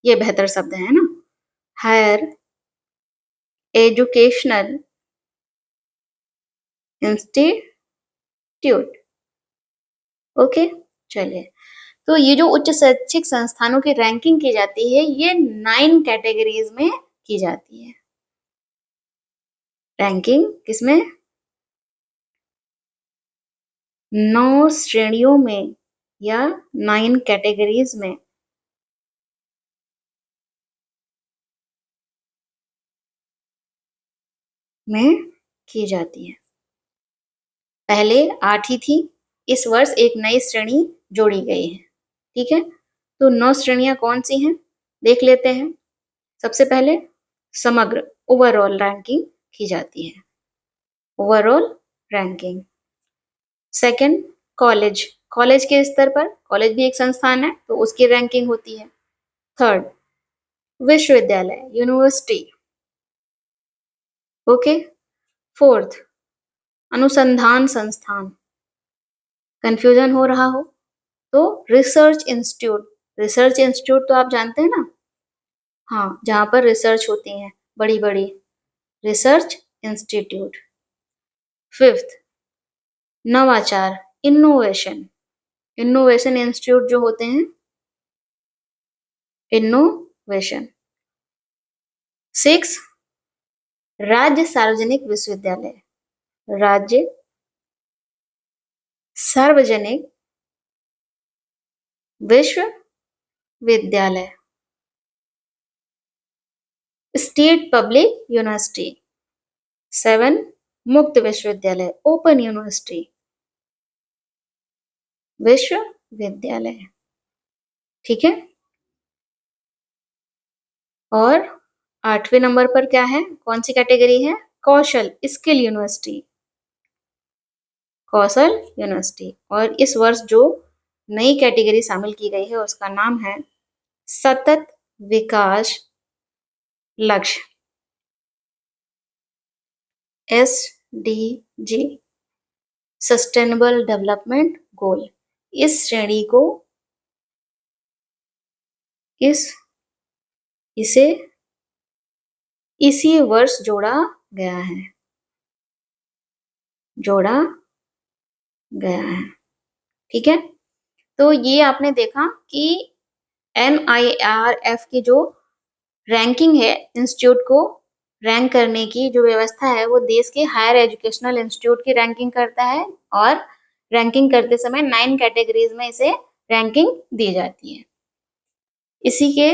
ये बेहतर शब्द है ना, हायर एजुकेशनल इंस्टीट्यूट। ओके, चलिए तो ये जो उच्च शैक्षिक संस्थानों की रैंकिंग की जाती है ये 9 कैटेगरीज में की जाती है। रैंकिंग किसमें, 9 श्रेणियों में या 9 कैटेगरीज में की जाती है। पहले 8 ही थी, इस वर्ष एक नई श्रेणी जोड़ी गई है। ठीक है, तो 9 श्रेणियां कौन सी हैं देख लेते हैं। सबसे पहले समग्र ओवरऑल रैंकिंग की जाती है। Overall ranking. Second, college, college के स्तर पर, कॉलेज भी एक संस्थान है तो उसकी रैंकिंग होती है। थर्ड, विश्वविद्यालय, यूनिवर्सिटी। ओके। फोर्थ, अनुसंधान संस्थान। कंफ्यूजन हो रहा हो तो रिसर्च इंस्टीट्यूट, रिसर्च इंस्टीट्यूट तो आप जानते हैं ना, हाँ, जहां पर रिसर्च होती है बड़ी बड़ी, रिसर्च इंस्टीट्यूट। फिफ्थ, नवाचार, इनोवेशन, इनोवेशन इंस्टीट्यूट जो होते हैं, इनोवेशन। सिक्स, राज्य सार्वजनिक विश्वविद्यालय, राज्य सार्वजनिक विश्वविद्यालय। State public university. सेवन, मुक्त विश्वविद्यालय, ओपन यूनिवर्सिटी, विश्वविद्यालय। ठीक है। और आठवें नंबर पर क्या है, कौन सी कैटेगरी है, कौशल, स्किल यूनिवर्सिटी, कौशल यूनिवर्सिटी। और इस वर्ष जो नई कैटेगरी शामिल की गई है उसका नाम है सतत विकास लक्ष्य, SDG, सस्टेनेबल डेवलपमेंट गोल। इस श्रेणी को इसे इसी वर्ष जोड़ा गया है, जोड़ा गया है। ठीक है। तो ये आपने देखा कि NIRF की जो रैंकिंग है, इंस्टीट्यूट को रैंक करने की जो व्यवस्था है, वो देश के हायर एजुकेशनल इंस्टीट्यूट की रैंकिंग करता है और रैंकिंग करते समय 9 कैटेगरीज में इसे रैंकिंग दी जाती है। इसी के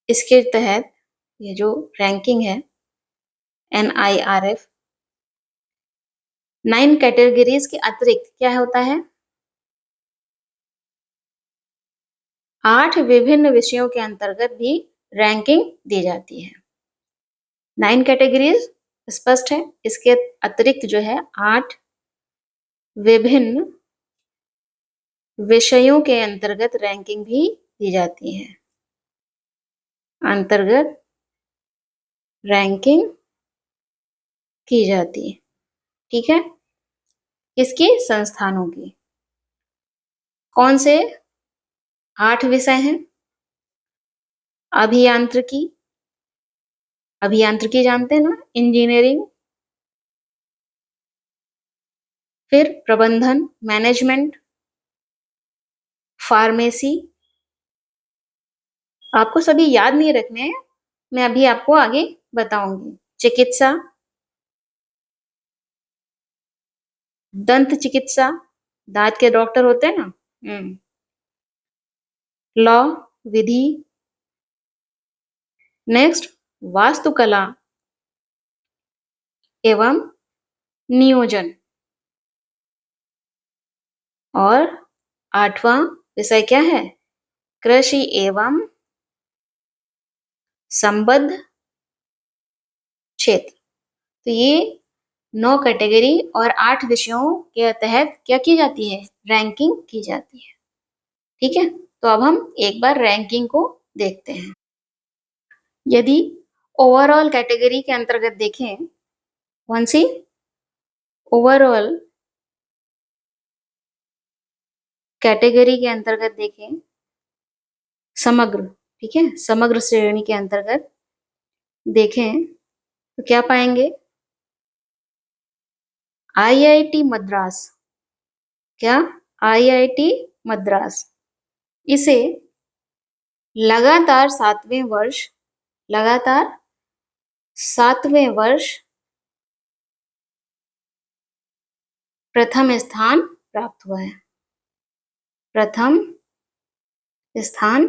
इसके तहत ये जो रैंकिंग है NIRF, 9 कैटेगरीज के अतिरिक्त क्या होता है, 8 विभिन्न विषयों के अंतर्गत भी रैंकिंग दी जाती है। 9 कैटेगरीज स्पष्ट है, इसके अतिरिक्त जो है 8 विभिन्न विषयों के अंतर्गत रैंकिंग भी दी जाती है, अंतर्गत रैंकिंग की जाती है। ठीक है। किसकी, संस्थानों की। कौन से 8 विषय हैं, अभियांत्रिकी, अभियांत्रिकी जानते हैं ना, इंजीनियरिंग। फिर प्रबंधन, मैनेजमेंट, फार्मेसी। आपको सभी याद नहीं रखने हैं, मैं अभी आपको आगे बताऊंगी। चिकित्सा, दंत चिकित्सा, दांत के डॉक्टर होते हैं ना, लॉ, विधि। नेक्स्ट, वास्तुकला एवं नियोजन। और 8वां विषय क्या है, कृषि एवं संबद्ध क्षेत्र। तो ये 9 कैटेगरी और 8 विषयों के तहत क्या की जाती है, रैंकिंग की जाती है। ठीक है। तो अब हम एक बार रैंकिंग को देखते हैं। यदि ओवरऑल कैटेगरी के अंतर्गत देखें, कौन सी, ओवरऑल कैटेगरी के अंतर्गत देखें, समग्र, ठीक है, समग्र श्रेणी के अंतर्गत देखें तो क्या पाएंगे, IIT मद्रास, क्या, IIT मद्रास, इसे लगातार 7वें वर्ष, लगातार 7वें वर्ष प्रथम स्थान प्राप्त हुआ है, प्रथम स्थान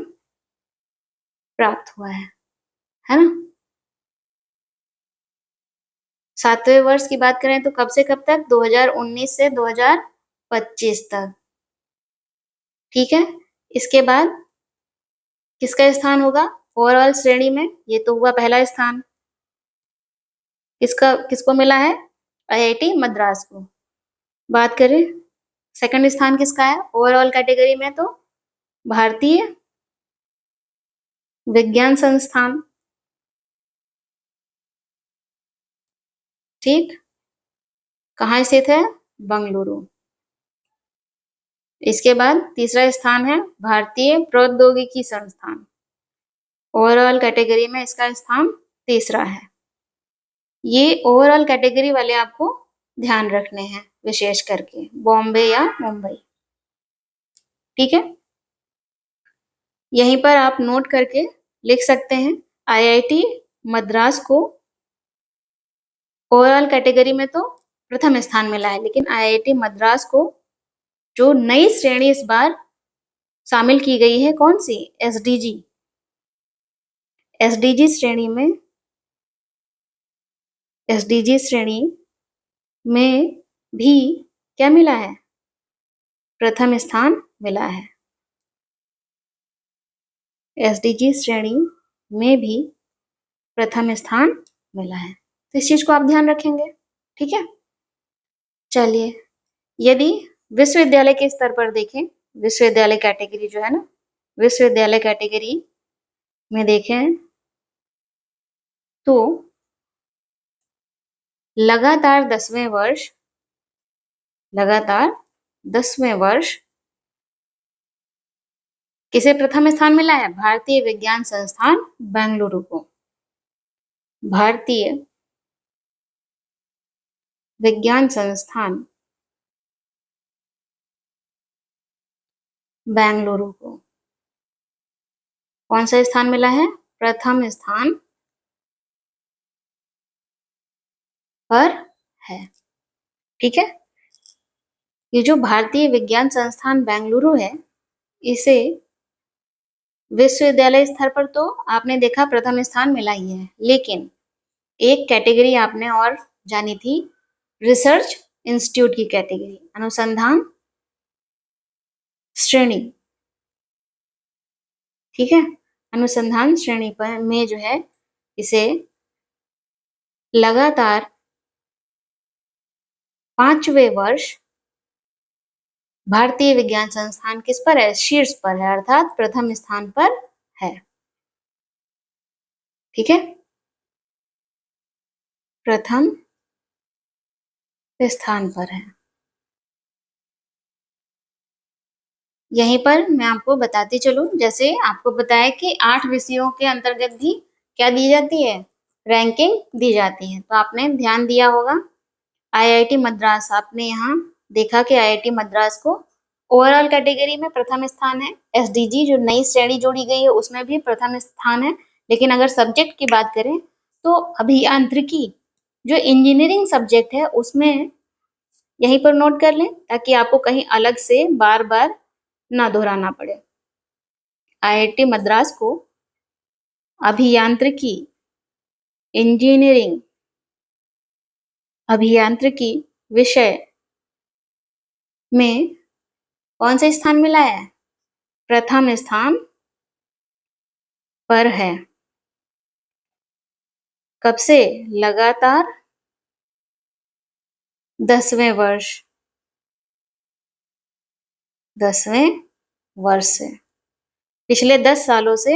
प्राप्त हुआ है ना। 7वें वर्ष की बात करें तो कब से कब तक, 2019 से 2025 तक। ठीक है। इसके बाद किसका स्थान होगा ओवरऑल श्रेणी में, ये तो हुआ पहला स्थान, किसको मिला है? आईआईटी मद्रास को। बात करें सेकंड स्थान किसका है ओवरऑल कैटेगरी में, तो भारतीय विज्ञान संस्थान, ठीक, कहाँ स्थित है? बंगलुरु। इसके बाद तीसरा स्थान है भारतीय प्रौद्योगिकी संस्थान, ओवरऑल कैटेगरी में इसका स्थान तीसरा है। ये ओवरऑल कैटेगरी वाले आपको ध्यान रखने हैं, विशेष करके बॉम्बे या मुंबई, ठीक है। यहीं पर आप नोट करके लिख सकते हैं आईआईटी मद्रास को ओवरऑल कैटेगरी में तो प्रथम स्थान मिला है, लेकिन आईआईटी मद्रास को जो नई श्रेणी इस बार शामिल की गई है, कौन सी? एसडीजी। एसडीजी श्रेणी में भी क्या मिला है? प्रथम स्थान मिला है। एसडीजी श्रेणी में भी प्रथम स्थान मिला है, तो इस चीज को आप ध्यान रखेंगे, ठीक है। चलिए, यदि विश्वविद्यालय के स्तर पर देखें, विश्वविद्यालय कैटेगरी जो है ना, विश्वविद्यालय कैटेगरी में देखें तो लगातार 10वें वर्ष किसे प्रथम स्थान मिला है? भारतीय विज्ञान संस्थान बेंगलुरु को। भारतीय विज्ञान संस्थान बेंगलुरु को कौन सा स्थान मिला है? प्रथम स्थान पर है, ठीक है। ये जो भारतीय विज्ञान संस्थान बेंगलुरु है, इसे विश्वविद्यालय स्तर पर तो आपने देखा प्रथम स्थान मिला ही है, लेकिन एक कैटेगरी आपने और जानी थी, रिसर्च इंस्टीट्यूट की कैटेगरी, अनुसंधान श्रेणी, ठीक है। अनुसंधान श्रेणी पर में जो है, इसे लगातार 5वें वर्ष भारतीय विज्ञान संस्थान किस पर है? शीर्ष पर है, अर्थात प्रथम स्थान पर है, ठीक है। प्रथम स्थान पर है। यहीं पर मैं आपको बताती चलूं, जैसे आपको बताया कि 8 विषयों के अंतर्गत भी क्या दी जाती है? रैंकिंग दी जाती है। तो आपने ध्यान दिया होगा आईआईटी मद्रास, आपने यहाँ देखा कि आईआईटी मद्रास को ओवरऑल कैटेगरी में प्रथम स्थान है। एसडीजी जो नई श्रेणी जोड़ी गई है उसमें भी प्रथम स्थान है। लेकिन अगर सब्जेक्ट की बात करें तो अभियांत्रिकी जो इंजीनियरिंग सब्जेक्ट है उसमें यहीं पर नोट कर लें, ताकि आपको कहीं अलग से बार बार ना दोहराना पड़े। आईआईटी मद्रास को अभियांत्रिकी इंजीनियरिंग अभियांत्रिकी विषय में कौन सा स्थान मिला है? प्रथम स्थान पर है। कब से? लगातार 10वें वर्ष से। पिछले 10 सालों से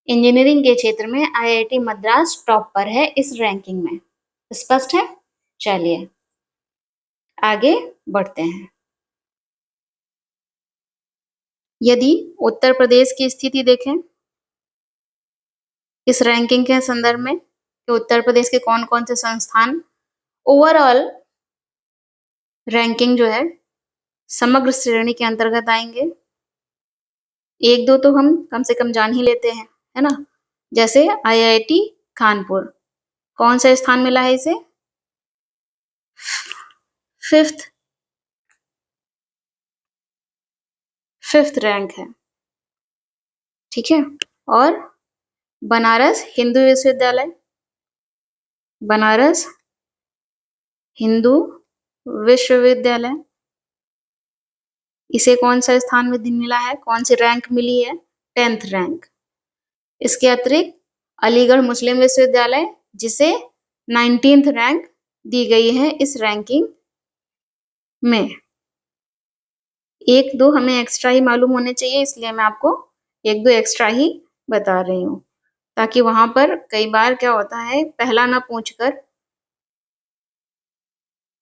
इंजीनियरिंग के क्षेत्र में आईआईटी मद्रास टॉप पर है इस रैंकिंग में। स्पष्ट है? चलिए आगे बढ़ते हैं। यदि उत्तर प्रदेश की स्थिति देखें इस रैंकिंग के संदर्भ में, कि उत्तर प्रदेश के कौन कौन से संस्थान ओवरऑल रैंकिंग जो है समग्र श्रेणी के अंतर्गत आएंगे। एक दो तो हम कम से कम जान ही लेते हैं, है ना। जैसे आईआईटी कानपुर, कौन सा स्थान मिला है इसे? फिफ्थ रैंक है, ठीक है। और बनारस हिंदू विश्वविद्यालय, बनारस हिंदू विश्वविद्यालय, इसे कौन सा स्थान में मिला है? कौन सी रैंक मिली है? 10th rank. इसके अतिरिक्त अलीगढ़ मुस्लिम विश्वविद्यालय, जिसे 19th रैंक दी गई है इस रैंकिंग में। एक दो हमें एक्स्ट्रा ही मालूम होने चाहिए, इसलिए मैं आपको एक दो एक्स्ट्रा ही बता रही हूँ, ताकि वहां पर कई बार क्या होता है, पहला ना पूछकर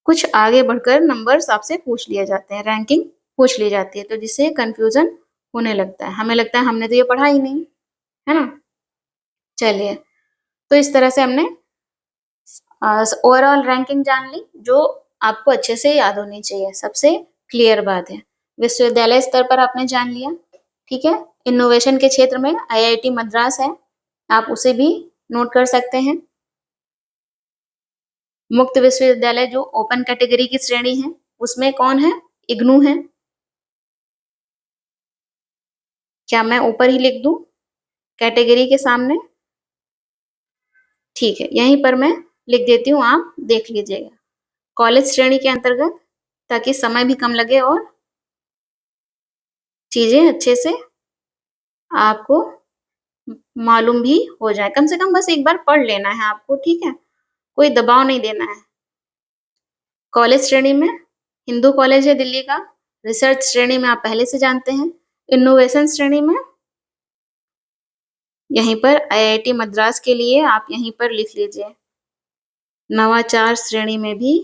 कुछ आगे बढ़कर नंबर्स आपसे पूछ लिए जाते हैं, रैंकिंग पूछ ली जाती है, तो जिससे कंफ्यूजन होने लगता है, हमें लगता है हमने तो ये पढ़ा ही नहीं, है ना। चलिए, तो इस तरह से हमने ओवरऑल रैंकिंग जान ली, जो आपको अच्छे से याद होनी चाहिए, सबसे क्लियर बात है। विश्वविद्यालय स्तर पर आपने जान लिया, ठीक है। इनोवेशन के क्षेत्र में आईआईटी मद्रास है, आप उसे भी नोट कर सकते हैं। मुक्त विश्वविद्यालय जो ओपन कैटेगरी की श्रेणी है, उसमें कौन है, इग्नू है। क्या मैं ऊपर ही लिख दूं कैटेगरी के सामने, ठीक है, यहीं पर मैं लिख देती हूँ, आप देख लीजिएगा। कॉलेज श्रेणी के अंतर्गत, ताकि समय भी कम लगे और चीजें अच्छे से आपको मालूम भी हो जाए, कम से कम बस एक बार पढ़ लेना है आपको, ठीक है, कोई दबाव नहीं देना है। कॉलेज श्रेणी में हिंदू कॉलेज है दिल्ली का, रिसर्च श्रेणी में आप पहले से जानते हैं, इनोवेशन श्रेणी में यहीं पर आईआईटी मद्रास के लिए आप यहीं पर लिख लीजिए, नवाचार श्रेणी में भी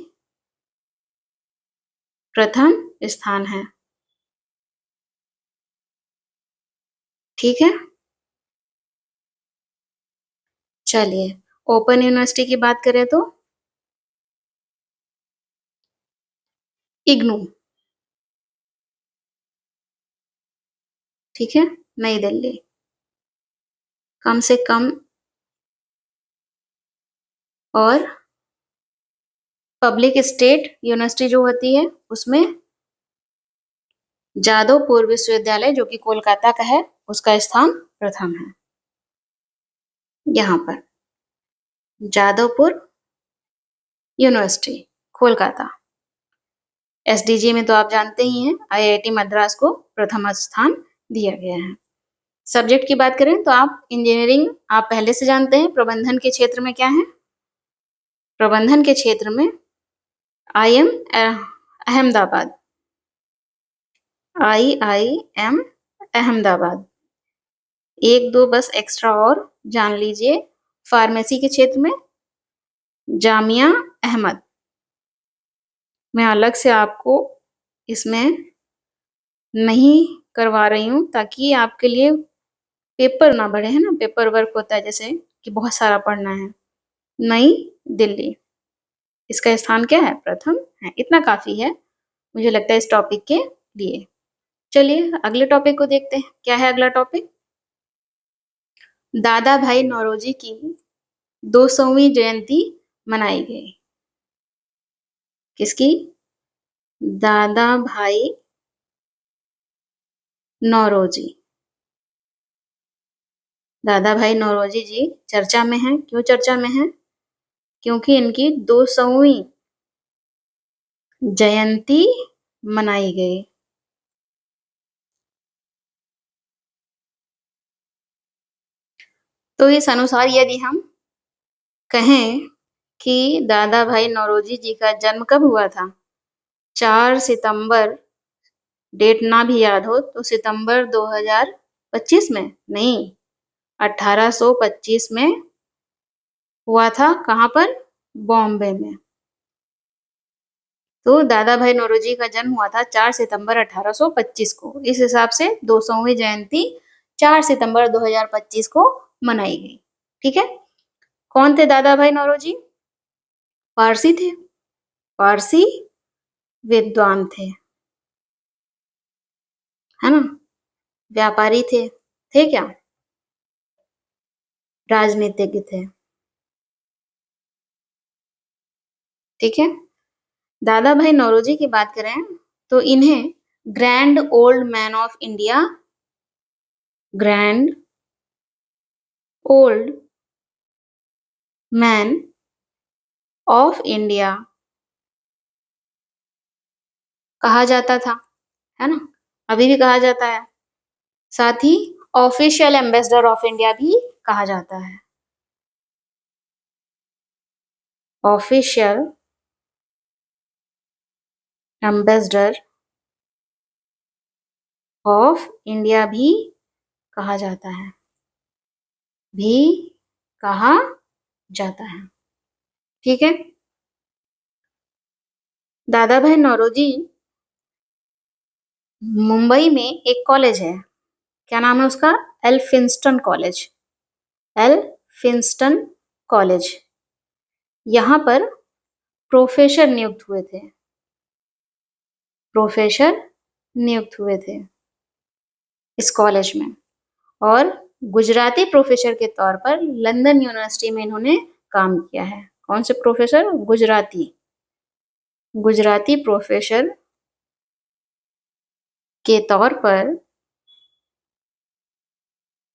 प्रथम स्थान है, ठीक है। चलिए, ओपन यूनिवर्सिटी की बात करें तो इग्नू, ठीक है, नई दिल्ली, कम से कम, और पब्लिक स्टेट यूनिवर्सिटी जो होती है उसमें जादवपुर विश्वविद्यालय जो कि कोलकाता का है, उसका स्थान प्रथम है। यहाँ पर जादवपुर यूनिवर्सिटी कोलकाता, एसडीजी में तो आप जानते ही हैं, आईआईटी मद्रास को प्रथम स्थान दिया गया है। सब्जेक्ट की बात करें तो आप इंजीनियरिंग आप पहले से जानते हैं, प्रबंधन के क्षेत्र में क्या है, प्रबंधन के क्षेत्र में आईएम अहमदाबाद, आईआईएम अहमदाबाद। एक दो बस एक्स्ट्रा और जान लीजिए, फार्मेसी के क्षेत्र में जामिया अहमद, मैं अलग से आपको इसमें नहीं करवा रही हूँ, ताकि आपके लिए पेपर ना बढ़े, है ना, पेपर वर्क होता है जैसे कि बहुत सारा पढ़ना है। नई दिल्ली, इसका स्थान क्या है, प्रथम है, इतना काफी है मुझे लगता है इस टॉपिक के लिए। चलिए अगले टॉपिक को देखते हैं, क्या है अगला टॉपिक। दादा भाई नौरोजी की 200वीं जयंती मनाई गई, किसकी, दादा भाई नौरोजी। दादा भाई नौरोजी जी चर्चा में हैं, क्यों चर्चा में हैं, क्योंकि इनकी 200वीं जयंती मनाई गई। तो इस अनुसार यदि हम कहें कि दादा भाई नौरोजी जी का जन्म कब हुआ था, 4 सितंबर, डेट ना भी याद हो तो सितंबर 2025 में, नहीं, 1825 में हुआ था, कहाँ पर, बॉम्बे में। तो दादा भाई नौरोजी का जन्म हुआ था 4 सितंबर 1825 को, इस हिसाब से 200वीं जयंती 4 सितंबर 2025 को मनाई गई, ठीक है। कौन थे दादा भाई नौरोजी, पारसी थे, पारसी विद्वान थे, है ना, व्यापारी थे क्या, राजनीतिज्ञ थे, ठीक है। दादा भाई नौरोजी की बात करें तो इन्हें grand old man of India, grand old man of India कहा जाता था, है ना, अभी भी कहा जाता है, साथ ही ऑफिशियल एम्बेसडर ऑफ इंडिया भी कहा जाता है। ऑफिशियल एम्बेसडर ऑफ इंडिया भी कहा जाता है, भी कहा जाता है। ठीक है। दादा भाई नौरोजी मुंबई में एक कॉलेज है, क्या नाम है उसका? एल्फिंस्टन कॉलेज। एल्फिंस्टन कॉलेज। यहाँ पर प्रोफेसर नियुक्त हुए थे, प्रोफेसर नियुक्त हुए थे इस कॉलेज में। और गुजराती प्रोफेसर के तौर पर लंदन यूनिवर्सिटी में इन्होंने काम किया है। कौन से प्रोफेसर? गुजराती, गुजराती प्रोफेसर के तौर पर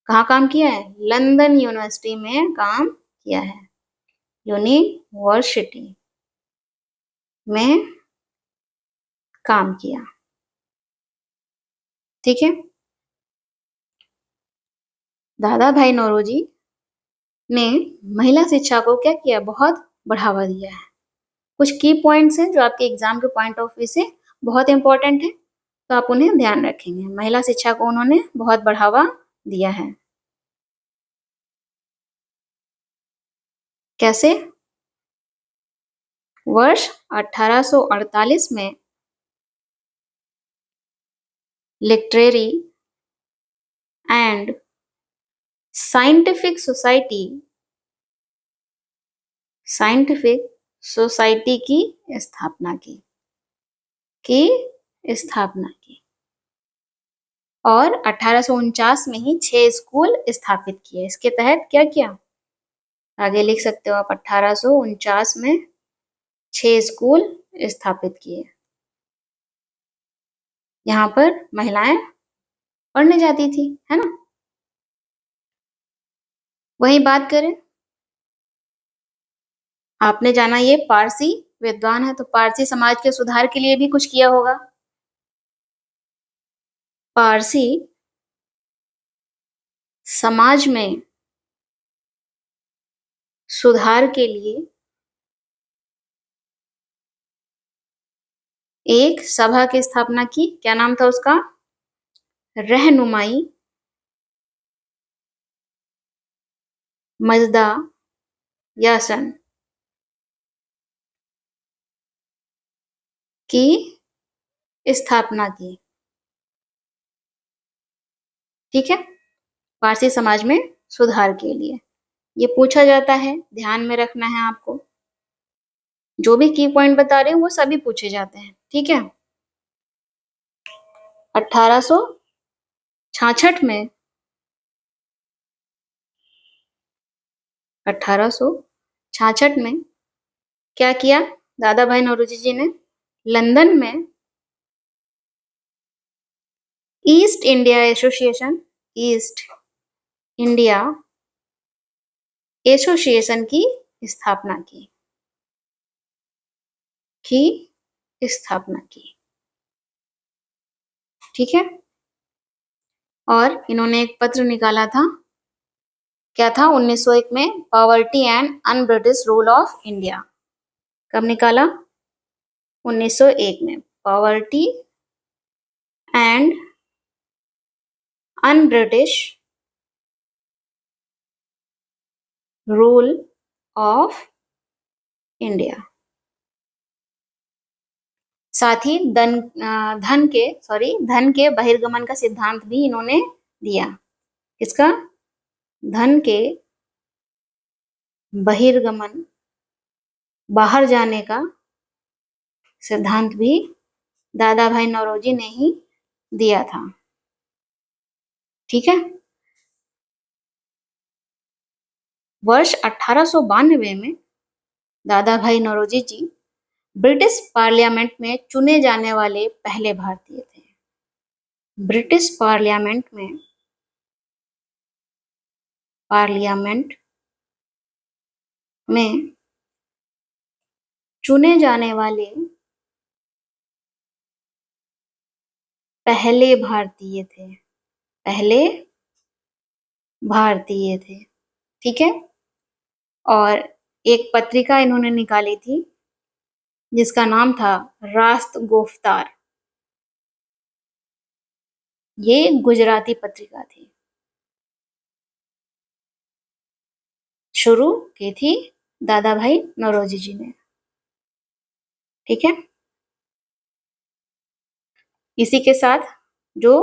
कहाँ काम किया है? लंदन यूनिवर्सिटी में काम किया है, यूनिवर्सिटी में काम किया। ठीक है। दादा भाई नौरोजी ने महिला शिक्षा को क्या किया? बहुत बढ़ावा दिया है। कुछ की पॉइंट्स हैं जो आपके एग्जाम के पॉइंट ऑफ व्यू से बहुत इंपॉर्टेंट है, तो आप उन्हें ध्यान रखेंगे। महिला शिक्षा को उन्होंने बहुत बढ़ावा दिया है। कैसे? वर्ष 1848 में literary and scientific society, scientific society की स्थापना की स्थापना की। और 1849 में ही 6 स्कूल स्थापित किए। इसके तहत क्या किया? आगे लिख सकते हो आप, 1849 में 6 स्कूल स्थापित किए। यहाँ पर महिलाएं पढ़ने जाती थी, है ना। वही बात करें, आपने जाना ये पारसी विद्वान है, तो पारसी समाज के सुधार के लिए भी कुछ किया होगा। पारसी समाज में सुधार के लिए एक सभा की स्थापना की। क्या नाम था उसका? रहनुमाई मजदा यासन की स्थापना की। ठीक है। पारसी समाज में सुधार के लिए ये पूछा जाता है, ध्यान में रखना है आपको। जो भी की पॉइंट बता रहे हैं वो सभी पूछे जाते हैं। ठीक है। 1866 में 1866 में क्या किया दादा भाई नौरोजी जी ने? लंदन में east India association, east India association की स्थापना की। ठीक है। और इन्होंने एक पत्र निकाला था, क्या था? 1901 में, poverty and un British rule of India. कब निकाला? 1901 में, poverty and un British rule of India. साथ ही धन के बहिर्गमन का सिद्धांत भी इन्होंने दिया। किसका? धन के बहिर्गमन, बाहर जाने का सिद्धांत भी दादा भाई नौरोजी ने ही दिया था। ठीक है। वर्ष 1892 में दादा भाई नौरोजी जी ब्रिटिश पार्लियामेंट में चुने जाने वाले पहले भारतीय थे। ब्रिटिश पार्लियामेंट में चुने जाने वाले पहले भारतीय थे। ठीक है। और एक पत्रिका इन्होंने निकाली थी जिसका नाम था रास्त गोफ्तार। ये गुजराती पत्रिका थी। शुरू की थी दादा भाई नौरोजी जी ने। ठीक है, इसी के साथ जो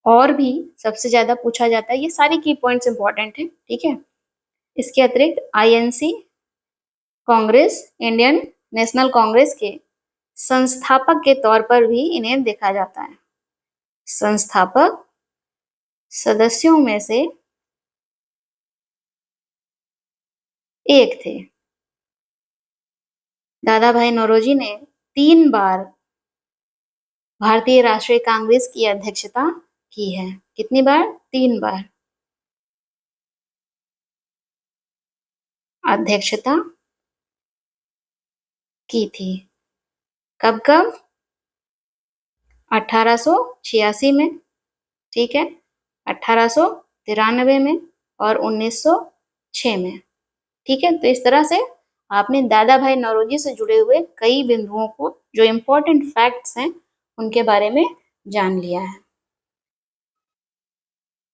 और भी सबसे ज्यादा पूछा जाता है, ये सारी की पॉइंट्स इंपॉर्टेंट है। ठीक है, इसके अतिरिक्त INC Congress, Indian national Congress के संस्थापक के तौर पर भी इन्हें देखा जाता है। संस्थापक सदस्यों में से एक थे। दादा भाई नौरोजी ने 3 बार भारतीय राष्ट्रीय कांग्रेस की अध्यक्षता की है। कितनी बार? 3 बार अध्यक्षता की थी। कब कब? 1886 में, ठीक है, 1893 में और 1906 में। ठीक है, तो इस तरह से आपने दादा भाई नौरोजी से जुड़े हुए कई बिंदुओं को, जो इम्पोर्टेंट फैक्ट्स हैं, उनके बारे में जान लिया है।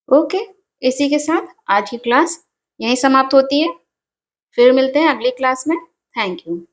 ओके, इसी के साथ आज की क्लास यहीं समाप्त होती है। फिर मिलते हैं अगली क्लास में। Thank you.